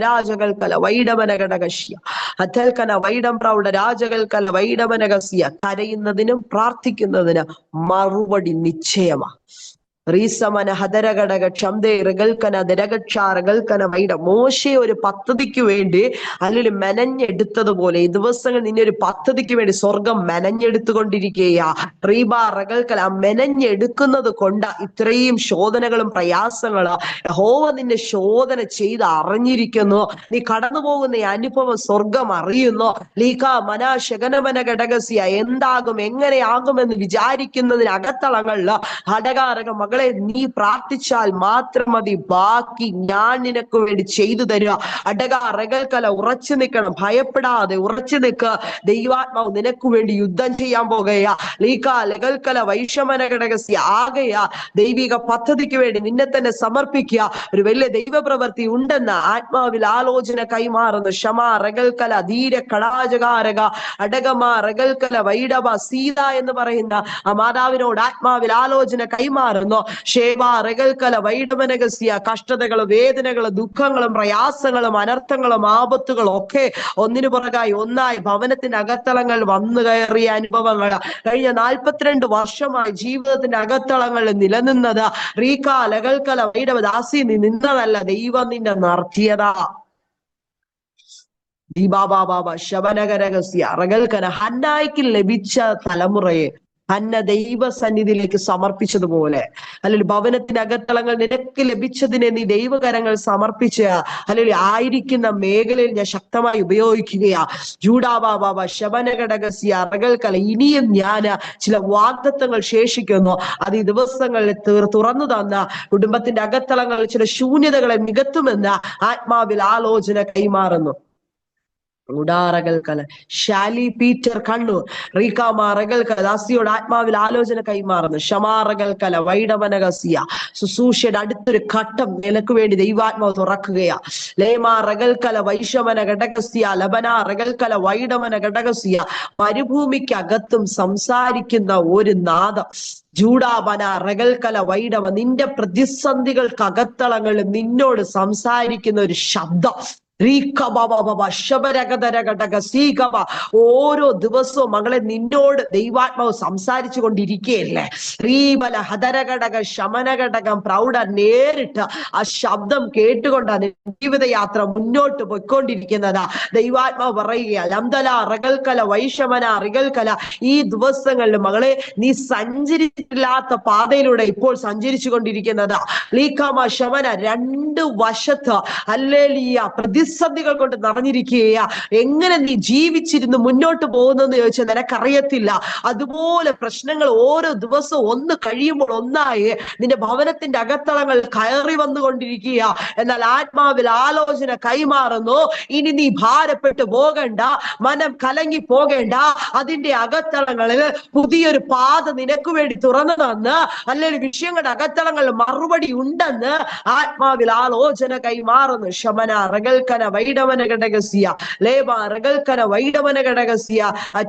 രാജകൽക്കല വൈഡമന ഘടകശ്യ അഥൽക്കന വൈഡം പ്രൗഢ രാജകൽക്കല വൈഡമനകസ്യ കരയുന്നതിനും പ്രാർത്ഥിക്കുന്നതിനും മറുപടി നിശ്ചയമാ. റീസമന ഹതരഘടക ക്ഷംദേ റകൽക്കന ദരകക്ഷാറകൽക്കന വൈഡ മോശയെ ഒരു പദ്ധതിക്ക് വേണ്ടി അല്ലെങ്കിൽ മെനഞ്ഞെടുത്തതുപോലെ ഈ ദിവസങ്ങൾ നിന്നെ ഒരു പദ്ധതിക്ക് വേണ്ടി സ്വർഗം മെനഞ്ഞെടുത്തുകൊണ്ടിരിക്കുകയാ. റീബ റകൽക്കല മെനഞ്ഞെടുക്കുന്നത് കൊണ്ട് ഇത്രയും ശോധനകളും പ്രയാസങ്ങളും യഹോവ നിന്നെ ശോധന ചെയ്ത് അറിഞ്ഞിരിക്കുന്നു. നീ കടന്നു പോകുന്ന ഈ അനുഭവം സ്വർഗം അറിയുന്നു. ലീക മന ശകനമന ഘടകസ്യ എന്താകും എങ്ങനെയാകുമെന്ന് വിചാരിക്കുന്നതിനകത്തളങ്ങളിൽ ഹടകാരക മകളെ നീ പ്രാർത്ഥിച്ചാൽ മാത്രം മതി, ബാക്കി ഞാൻ നിനക്ക് വേണ്ടി ചെയ്തു തരിക. അടക റകൽക്കല ഉറച്ചു നിൽക്കണം, ഭയപ്പെടാതെ ഉറച്ചു നിൽക്കുക. ദൈവാത്മാവ് നിനക്ക് വേണ്ടി യുദ്ധം ചെയ്യാൻ പോകുകയാ. ലീക ലകൽക്കല വൈഷമന ഘടകസ്യ ആകയാ. ദൈവിക പദ്ധതിക്ക് വേണ്ടി നിന്നെ തന്നെ സമർപ്പിക്കുക. ഒരു വലിയ ദൈവപ്രവൃത്തി ഉണ്ടെന്ന് ആത്മാവിൽ ആലോചന കൈമാറുന്നു. ക്ഷമ റകൽക്കല ധീര കടാജകാരക അടകമ റകൽക്കല വൈഡവ സീത എന്ന് പറയുന്ന ആ മാതാവിനോട് ആത്മാവിൽ ആലോചന കൈമാറുന്നു. ഷേവ റകൽക്കല വൈഡമനകസ്യ കഷ്ടതകളും വേദനകളും ദുഃഖങ്ങളും പ്രയാസങ്ങളും അനർത്ഥങ്ങളും ആപത്തുകളും ഒക്കെ ഒന്നിനു പുറകായി ഒന്നായി ഭവനത്തിന്റെ അകത്തളങ്ങൾ വന്നു കയറിയ അനുഭവങ്ങൾ കഴിഞ്ഞ 42 വർഷമായി ജീവിതത്തിന്റെ അകത്തളങ്ങളിൽ നിലനിന്നത് റീക ലകൽക്കല വൈഡവദാസി നീ നിന്നതല്ല, ദൈവം നിന്നെ നടത്തിയതാ. ദീപാബാബാബ ശബനകരകസ്യ റകൽക്കന ഹന്നായിക്ക് ലഭിച്ച തലമുറയെ ഹന്ന ദൈവസന്നിധിയിലേക്ക് സമർപ്പിച്ചതുപോലെ അല്ലെങ്കിൽ ഭവനത്തിനകത്തളങ്ങൾ നിനക്ക് ലഭിച്ചതിനെ നീ ദൈവകരങ്ങൾ സമർപ്പിച്ച് അല്ലെങ്കിൽ ആയിരിക്കുന്ന മേഖലയിൽ ഞാൻ ശക്തമായി ഉപയോഗിക്കുകയാ. ജൂഡാബാബാബ ശബനഘടകസ്യ റകൽക്കല ഇനിയും ഞാൻ ചില വാഗ്ദത്തങ്ങൾ ശേഷിക്കുന്നു. അത് ഈ ദിവസങ്ങളിൽ തുറന്നു തന്ന കുടുംബത്തിന്റെ അകത്തളങ്ങളിൽ ചില ശൂന്യതകളെ നികത്തുമെന്ന് ആത്മാവിൽ ആലോചന കൈമാറുന്നു. ഉടാറകൽക്കല ഷാലി പീറ്റർ കണ്ണൂർ റീകാമാറകൽക്കല ദാസിയോട് ആത്മാവിൽ ആലോചന കൈമാറുന്നു. ഷമാറകൽക്കല വൈഡമനകസിയ ശുശ്രൂഷയുടെ അടുത്തൊരു ഘട്ടം നിനക്ക് വേണ്ടി ദൈവാത്മാവ് തുറക്കുകയാ. ലേമാ റകൽക്കല വൈഷമന ഘടകസ്യ ലബന റകൽക്കല വൈഡമന ഘടകസ്യ മരുഭൂമിക്കകത്തും സംസാരിക്കുന്ന ഒരു നാദം. ജൂഡാബന റകൽക്കല വൈഡമ നിന്റെ പ്രതിസന്ധികൾക്കകത്തളങ്ങളിൽ നിന്നോട് സംസാരിക്കുന്ന ഒരു ശബ്ദം. ഓരോ ദിവസവും മകളെ നിന്നോട് ദൈവാത്മാവ് സംസാരിച്ചു കൊണ്ടിരിക്കുകയല്ലേ. റീബല ഹതരഘടക ശമനഘടകം പ്രൗഢ നേരിട്ട് ആ ശബ്ദം കേട്ടുകൊണ്ടാണ് ജീവിതയാത്ര മുന്നോട്ട് പോയിക്കൊണ്ടിരിക്കുന്നത്. ദൈവാത്മാവ് പറയുക ലംദല റകൽക്കല വൈഷമന റികൽക്കല ഈ ദിവസങ്ങളിൽ മകളെ നീ സഞ്ചരിച്ചിട്ടില്ലാത്ത പാതയിലൂടെ ഇപ്പോൾ സഞ്ചരിച്ചു കൊണ്ടിരിക്കുന്നത്. ലീഖാമ ശമന 2 വശത്ത് ഹല്ലേലൂയ പ്രതിസന്ധികൾ കൊണ്ട് നിറഞ്ഞിരിക്കുകയാ. എങ്ങനെ നീ ജീവിച്ചിരുന്ന് മുന്നോട്ട് പോകുന്നെന്ന് ചോദിച്ചാൽ നിനക്കറിയത്തില്ല. അതുപോലെ പ്രശ്നങ്ങൾ ഓരോ ദിവസവും ഒന്ന് കഴിയുമ്പോൾ ഒന്നായി നിന്റെ ഭവനത്തിന്റെ അകത്തളങ്ങൾ കയറി വന്നുകൊണ്ടിരിക്കുക. എന്നാൽ ആത്മാവിൽ ആലോചന കൈമാറുന്നു. ഇനി നീ ഭാരപ്പെട്ടു പോകണ്ട, മനം കലങ്ങി പോകേണ്ട. അതിന്റെ അകത്തളങ്ങളിൽ പുതിയൊരു പാത നിനക്ക് വേണ്ടി തുറന്നു തന്ന് അല്ലെങ്കിൽ വിഷയങ്ങളുടെ അകത്തളങ്ങളിൽ മറുപടി ഉണ്ടെന്ന് ആത്മാവിൽ ആലോചന കൈമാറുന്നു. ശമന റകൽക്കന വൈഡമന ഘടകസ്യ ലേബ റകൽക്കന വൈഡമന ഘടകസ്യ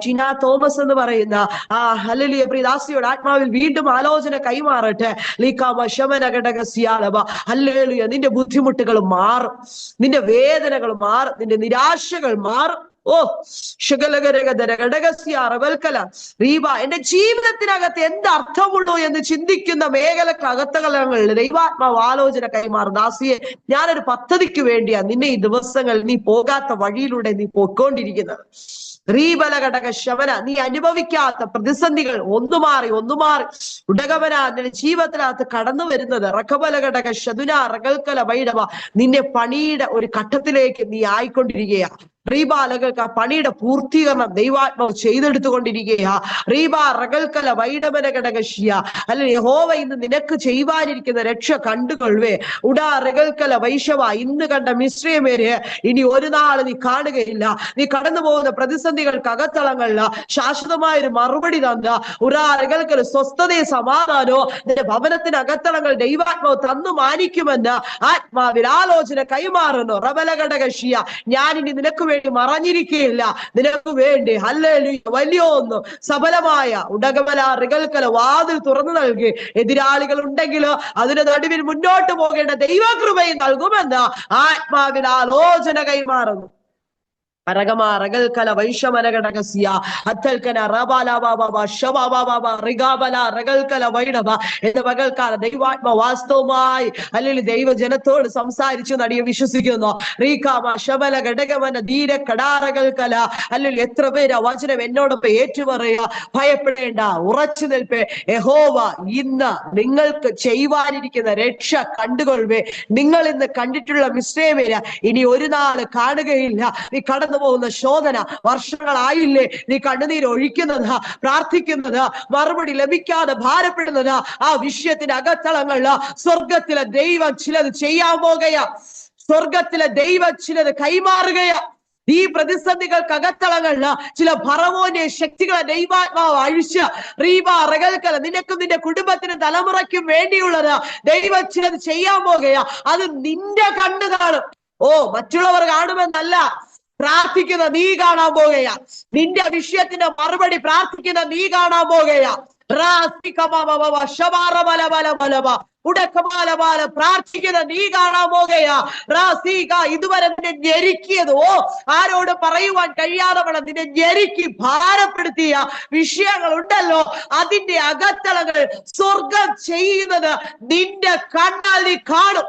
ടിന തോമസ് എന്ന് പറയുന്ന ആ ഹല്ലേലൂയ പ്രിയദാസിയോട് ആത്മാവിൽ വീണ്ടും ആലോചന കൈമാറട്ടെ. ലീകാമ ശമന ഘടകസ്യ ലബ ഹല്ലേലൂയ നിന്റെ ബുദ്ധിമുട്ടുകൾ മാറും, നിന്റെ വേദനകൾ മാറും, നിന്റെ നിരാശകൾ മാറും. ഓ റീബ, എന്റെ ജീവിതത്തിനകത്ത് എന്ത് അർത്ഥമുള്ളൂ എന്ന് ചിന്തിക്കുന്ന മേഖലക്കകത്തകളിൽ ദൈവാത്മാവ് ആലോചന കൈമാറും. ദാസിയെ, ഞാനൊരു പദ്ധതിക്ക് വേണ്ടിയാ നിന്നെ ഈ ദിവസങ്ങൾ നീ പോകാത്ത വഴിയിലൂടെ നീ പോയിക്കൊണ്ടിരിക്കുന്നത്. റീബലഘടക ശമന, നീ അനുഭവിക്കാത്ത പ്രതിസന്ധികൾ ഒന്നു മാറി ഉടകവന നിന്റെ ജീവിതത്തിനകത്ത് കടന്നു വരുന്നത്. റഖബലഘടക ശതുന റകൽക്കല വൈഡവ, നിന്നെ പണിയുടെ ഒരു ഘട്ടത്തിലേക്ക് നീ ആയിക്കൊണ്ടിരിക്കുകയാണ്. റീബാലകൾക്ക് ആ പണിയുടെ പൂർത്തീകരണം ദൈവാത്മാവ് ചെയ്തെടുത്തുകൊണ്ടിരിക്കുകയാ. റീബ റകൽക്കല വൈഡമന ഘടകശ്യ, അല്ലെങ്കിൽ യഹോവ ഇന്ന് നിനക്ക് ചെയ്യുവാനിരിക്കുന്ന രക്ഷ കണ്ടുകൊള്ളുവേ. ഉടാ റകൽക്കല വൈശവ, ഇന്ന് കണ്ട മിശ്രയമേര് ഇനി ഒരു നാള് നീ കാണുകയില്ല. നീ കടന്നു പോകുന്ന പ്രതിസന്ധികൾക്കകത്തളങ്ങളില് ശാശ്വതമായൊരു മറുപടി തന്ന ഉടാ റകൽക്കല സ്വസ്ഥതയെ സമാധാനോ നിന്റെ ഭവനത്തിനകത്തളങ്ങൾ ദൈവാത്മാവ് തന്നു മാനിക്കുമെന്ന് ആത്മാവിൽ ആലോചന കൈമാറുന്നു. റബലഘടകശ്യ, ഞാനിനി നിനക്ക് വേണ്ടി മറഞ്ഞിരിക്കുകയില്ല, നിനക്ക് വേണ്ടി ഹല്ലേലൂയ വലിയൊന്ന് സഫലമായ ഉടകമല റികൽക്കല വാതിൽ തുറന്നു നൽകി. എതിരാളികൾ ഉണ്ടെങ്കിലോ അതിന് നടുവിൽ മുന്നോട്ട് പോകേണ്ട ദൈവകൃപയും നൽകുമെന്ന് ആത്മാവിൽ ആലോചന കൈമാറുന്നു. വൈഷമനഘടകസ്യ അത്തൽക്കന റബാലാബാബ ശബാബാബ റിഗാബല റഗൽക്കല വൈഡബ എന്ന പകൽക്കാല ദൈവാത്മ വാസ്തവമായി അല്ലെങ്കിൽ ദൈവജനത്തോട് സംസാരിച്ചു നടിയെ വിശ്വസിക്കുന്നു. റീകാമ ശബല ഘടകമന ധീര കടാറകൽക്കല, അല്ലെങ്കിൽ എത്ര പേര് ആ വചനം എന്നോടൊപ്പം ഏറ്റുപറയുക. ഭയപ്പെടേണ്ട, ഉറച്ചു നിൽപ്പേ. യഹോവ ഇന്ന് നിങ്ങൾക്ക് ചെയ്യുവാനിരിക്കുന്ന രക്ഷ കണ്ടുകൊള്ളുവേ. നിങ്ങൾ ഇന്ന് കണ്ടിട്ടുള്ള മിശ്രയമേര ഇനി ഒരു നാള് കാണുകയില്ല. നീ കടന്നു പോകുന്ന ശോധന വർഷങ്ങളായില്ലേ നീ കണ്ണുനീര് ഒഴിക്കുന്നത്, പ്രാർത്ഥിക്കുന്നത്, മറുപടി ലഭിക്കാതെ ഭാരപ്പെടുന്നത്, ആ വിഷയത്തിന്റെ അകത്തളങ്ങളില് സ്വർഗത്തിലെ ദൈവം ചിലത് ചെയ്യാൻ പോകുകയാ. സ്വർഗത്തിലെ ദൈവം ചിലത് കൈമാറുകയാ. ഈ പ്രതിസന്ധികൾക്കകത്തളങ്ങളില് ചില ഫറവോന്റെ ശക്തികളെ ദൈവാത്മാവ് അഴിച്ച് റീബ റകൽക്കല നിനക്കും നിന്റെ കുടുംബത്തിനും തലമുറയ്ക്കും വേണ്ടിയുള്ളത് ദൈവം ചിലത് ചെയ്യാൻ പോകുകയാ. അത് നിന്റെ കണ്ണ് കാണും. ഓ, മറ്റുള്ളവർ കാണുമെന്നല്ല, പ്രാർത്ഥിക്കുന്ന നീ കാണാൻ പോകുകയാ. നിന്റെ വിഷയത്തിന്റെ മറുപടി പ്രാർത്ഥിക്കുന്ന നീ കാണാൻ പോകുകയാ. പ്രാർത്ഥിക്കുന്ന നീ കാണാൻ പോകുകയാ. ഇതുവരെ നിന്നെ ഞെരുക്കിയത്, ഓ ആരോട് പറയുവാൻ കഴിയാതെ നിന്നെ ഞെരുക്കി ഭാരപ്പെടുത്തിയ വിഷയങ്ങൾ ഉണ്ടല്ലോ, അതിന്റെ അകത്തളങ്ങൾ സ്വർഗം ചെയ്യുന്നത് നിന്റെ കണ്ണാൽ നീ കാണും.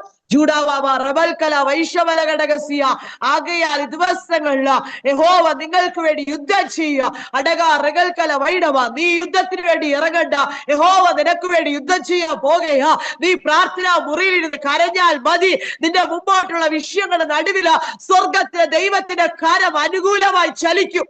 ആകയാൽ ദിവസങ്ങളില് യഹോവ നിങ്ങൾക്ക് വേണ്ടി യുദ്ധം ചെയ്യുക. അടക റകൽക്കല വൈഡവ, നീ യുദ്ധത്തിന് വേണ്ടി ഇറങ്ങണ്ട, യഹോവ നിനക്ക് വേണ്ടി യുദ്ധം ചെയ്യാൻ പോകുകയാ. നീ പ്രാർത്ഥനാ മുറിയിലിരുന്ന് കരഞ്ഞാൽ മതി. നിന്റെ മുമ്പോട്ടുള്ള വിഷയങ്ങളുടെ നടുവില് സ്വർഗത്തിലെ ദൈവത്തിന്റെ കരം അനുകൂലമായി ചലിക്കും.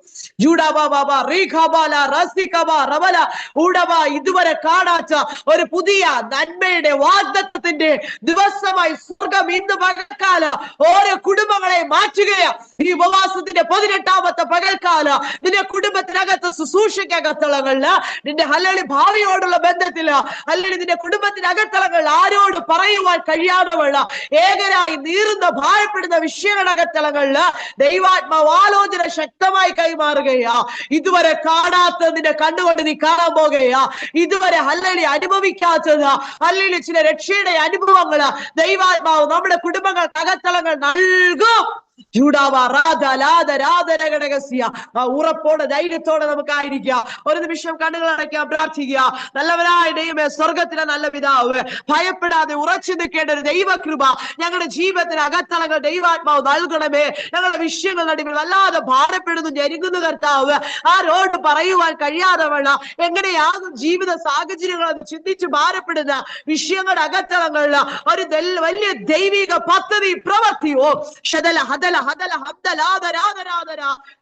ഇതുവരെ കാണാത്ത ഒരു പുതിയ നന്മയുടെ വാഗ്ദത്തത്തിന്റെ ദിവസമായി സ്വർഗം ഇന്ന് പകൽക്കാല ഓരോ കുടുംബങ്ങളെ മാറ്റുകയാ. ഈ ഉപവാസത്തിന്റെ 18ാമത്തെ പകൽക്കാല നിന്റെ കുടുംബത്തിനകത്ത് ശുശ്രൂഷയ്ക്കകത്തളങ്ങളില്, നിന്റെ ഹല്ലേലൂയ ഭാവിയോടുള്ള ബന്ധത്തില്, അല്ലെങ്കിൽ നിന്റെ കുടുംബത്തിനകത്തളങ്ങളിൽ ആരോട് പറയുവാൻ കഴിയാതെയുള്ള ഏകരായി നീറുന്ന ഭാരപ്പെടുന്ന വിഷയങ്ങളകത്തളങ്ങളില് ദൈവാത്മാവ് ആലോചന ശക്തമായി കൈമാറുകയാ. ഇതുവരെ കാണാത്ത നിന്റെ കണ്ണുകൊണ്ട് നീ കാണാൻ പോകുകയാ. ഇതുവരെ ഹല്ലേലൂയ അനുഭവിക്കാത്തത്, ഹല്ലേലൂയ ചില രക്ഷയുടെ അനുഭവങ്ങള് ദൈവാത്മാവ് നമ്മുടെ കുടുംബങ്ങൾക്ക് അകത്തളങ്ങൾ നൽകും. ഉറപ്പോടെ ധൈര്യത്തോടെ നമുക്കായിരിക്കാം. ഒരു നിമിഷം കണ്ണുകൾ അടയ്ക്കാം, പ്രാർത്ഥിക്കുക. നല്ലവനായ ദൈവമേ, സ്വർഗത്തിലെ നല്ല പിതാവ്, ഭയപ്പെടാതെ ഉറച്ചു നിൽക്കേണ്ട ഒരു ദൈവകൃപ ഞങ്ങളുടെ ജീവിതത്തിന് അകത്തളങ്ങൾ ദൈവാത്മാവ് നൽകണമേ. ഞങ്ങളുടെ വിഷയങ്ങൾ നടുവിൽ വല്ലാതെ ഭാരപ്പെടുന്നു, ഞെരുങ്ങുന്നു കർത്താവ്. ആരോട് പറയുവാൻ കഴിയാതെ വേണം എങ്ങനെയാകും ജീവിത സാഹചര്യങ്ങൾ അത് ചിന്തിച്ച് ഭാരപ്പെടുന്ന വിഷയങ്ങളുടെ അകത്തളങ്ങളിൽ ഒരു വലിയ ദൈവിക പദ്ധതി പ്രവർത്തിയോ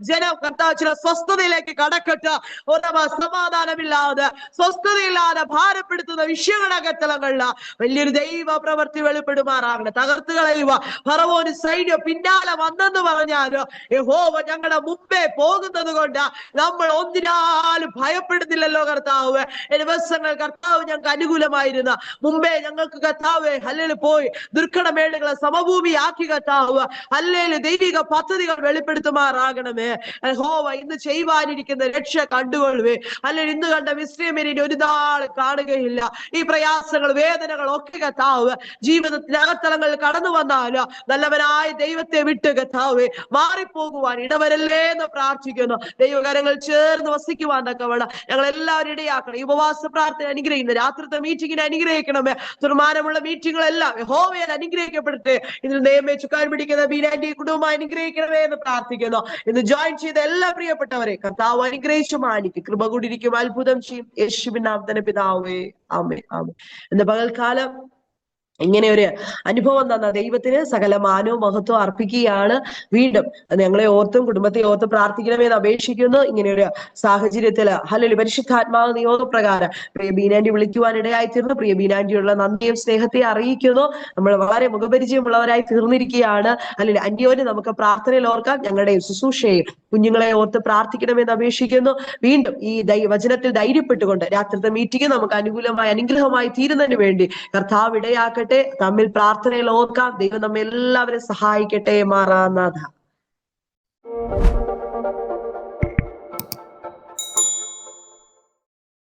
ജനം കർത്താവ് ചില സ്വസ്ഥതയിലേക്ക് കടക്കട്ട്. സമാധാനമില്ലാതെ, സ്വസ്ഥതയില്ലാതെ ഭാരപ്പെടുത്തുന്ന വിഷയങ്ങളകത്തളങ്ങളില് വലിയൊരു ദൈവ പ്രവൃത്തി വെളിപ്പെടുമാറാകണം. തകർത്ത് കളയുക. ഫറവോന് സൈന്യം പിന്നാലെ വന്നെന്ന് പറഞ്ഞാല് യഹോവ ഞങ്ങളുടെ മുമ്പേ പോകുന്നത് കൊണ്ട് നമ്മൾ ഒന്നിനാലും ഭയപ്പെടുന്നില്ലല്ലോ കർത്താവ്. ദിവസങ്ങൾ കർത്താവ് ഞങ്ങൾക്ക് അനുകൂലമായിരുന്നു. മുമ്പേ ഞങ്ങൾക്ക് കർത്താവ് ഹല്ലേലൂയ പോയി ദുർഘടമേടുകളെ സമഭൂമിയാക്കി കർത്താവ് ഹല്ലേലൂയ മേലെ ദൈവിക പദ്ധതികൾ വെളിപ്പെടുത്തുമാറാകണമേ. യഹോവ ഇന്ന് ചെയ്യുവാനിരിക്കുന്ന രക്ഷ കണ്ടുകൊള്ളുവേ. അല്ലെങ്കിൽ ഇന്ന് കണ്ട മിസ്രൈമ്യരെ ഒരു നാൾ കാണുകയില്ല. ഈ പ്രയാസങ്ങൾ, വേദനകൾ ഒക്കെ കർത്താവ് ജീവിതത്തിന്റെ അകത്തളങ്ങളിൽ കടന്നു വന്നാല് നല്ലവനായ ദൈവത്തെ വിട്ട് കർത്താവേ മാറിപ്പോകുവാൻ ഇടവരല്ലേ എന്ന് പ്രാർത്ഥിക്കുന്നു. ദൈവകരങ്ങൾ ചേർന്ന് വസിക്കുവാൻ തക്കവണ്ണം ഞങ്ങൾ എല്ലാവരും ഇടയാക്കണം. ഈ ഉപവാസ പ്രാർത്ഥന അനുഗ്രഹിക്കുന്നു. രാത്രിത്തെ മീറ്റിങ്ങിനെ അനുഗ്രഹിക്കണമേ. തീരുമാനമുള്ള മീറ്റിങ്ങുകളെല്ലാം യഹോവയാൽ അനുഗ്രഹിക്കപ്പെടട്ടെ. ഇതിൽ നിയമം ചുക്കാൻ പിടിക്കുന്ന ബീനാന്റെ കുടുംബം അനുഗ്രഹിക്കണമേ എന്ന് പ്രാർത്ഥിക്കുന്നു. ഇന്ന് ജോയിൻ ചെയ്ത എല്ലാ പ്രിയപ്പെട്ടവരെ കർത്താവ് അനുഗ്രഹിച്ചു മാനിക്കും, കൃപ കൂടിയിരിക്കും, അത്ഭുതം ചെയ്യും. യേശുവിൻ നാമത്തിൽ പിതാവേ, ആമേൻ, ആമേൻ. ഇന്ന് പകൽക്കാലം ഇങ്ങനെ ഒരു അനുഭവം തന്ന ദൈവത്തിന് സകല മാനവും മഹത്വം അർപ്പിക്കുകയാണ്. വീണ്ടും ഞങ്ങളെ ഓർത്തും കുടുംബത്തെ ഓർത്തും പ്രാർത്ഥിക്കണമെന്ന് അപേക്ഷിക്കുന്നു. ഇങ്ങനെ ഒരു സാഹചര്യത്തില് ഹല്ലേലൂയ പരിശുദ്ധാത്മാവ് നിയോഗപ്രകാരം പ്രിയ ബീനാന്റി വിളിക്കുവാൻ ഇടയായി തീർന്നു. പ്രിയ ബീനാന്റിയുള്ള നന്ദിയും സ്നേഹത്തെ അറിയിക്കുന്നു. നമ്മൾ വളരെ മുഖപരിചയമുള്ളവരായി തീർന്നിരിക്കുകയാണ്. അല്ലെങ്കിൽ അന്യോന്യം നമുക്ക് പ്രാർത്ഥനയിൽ ഓർക്കാം. ഞങ്ങളുടെ ശുശ്രൂഷയും കുഞ്ഞുങ്ങളെ ഓർത്ത് പ്രാർത്ഥിക്കണമെന്ന് അപേക്ഷിക്കുന്നു. വീണ്ടും ഈ വചനത്തിൽ ധൈര്യപ്പെട്ടുകൊണ്ട് രാത്രിത്തെ മീറ്റിംഗ് നമുക്ക് അനുകൂലമായി അനുഗ്രഹമായി തീരുന്നതിന് വേണ്ടി കർത്താവ് ഇടയാക്കട്ടെ. തമ്മിൽ പ്രാർത്ഥനയിൽ ഓർക്കാം. ദൈവം നമ്മെ എല്ലാവരും സഹായിക്കട്ടെ. മാറാനാഥ.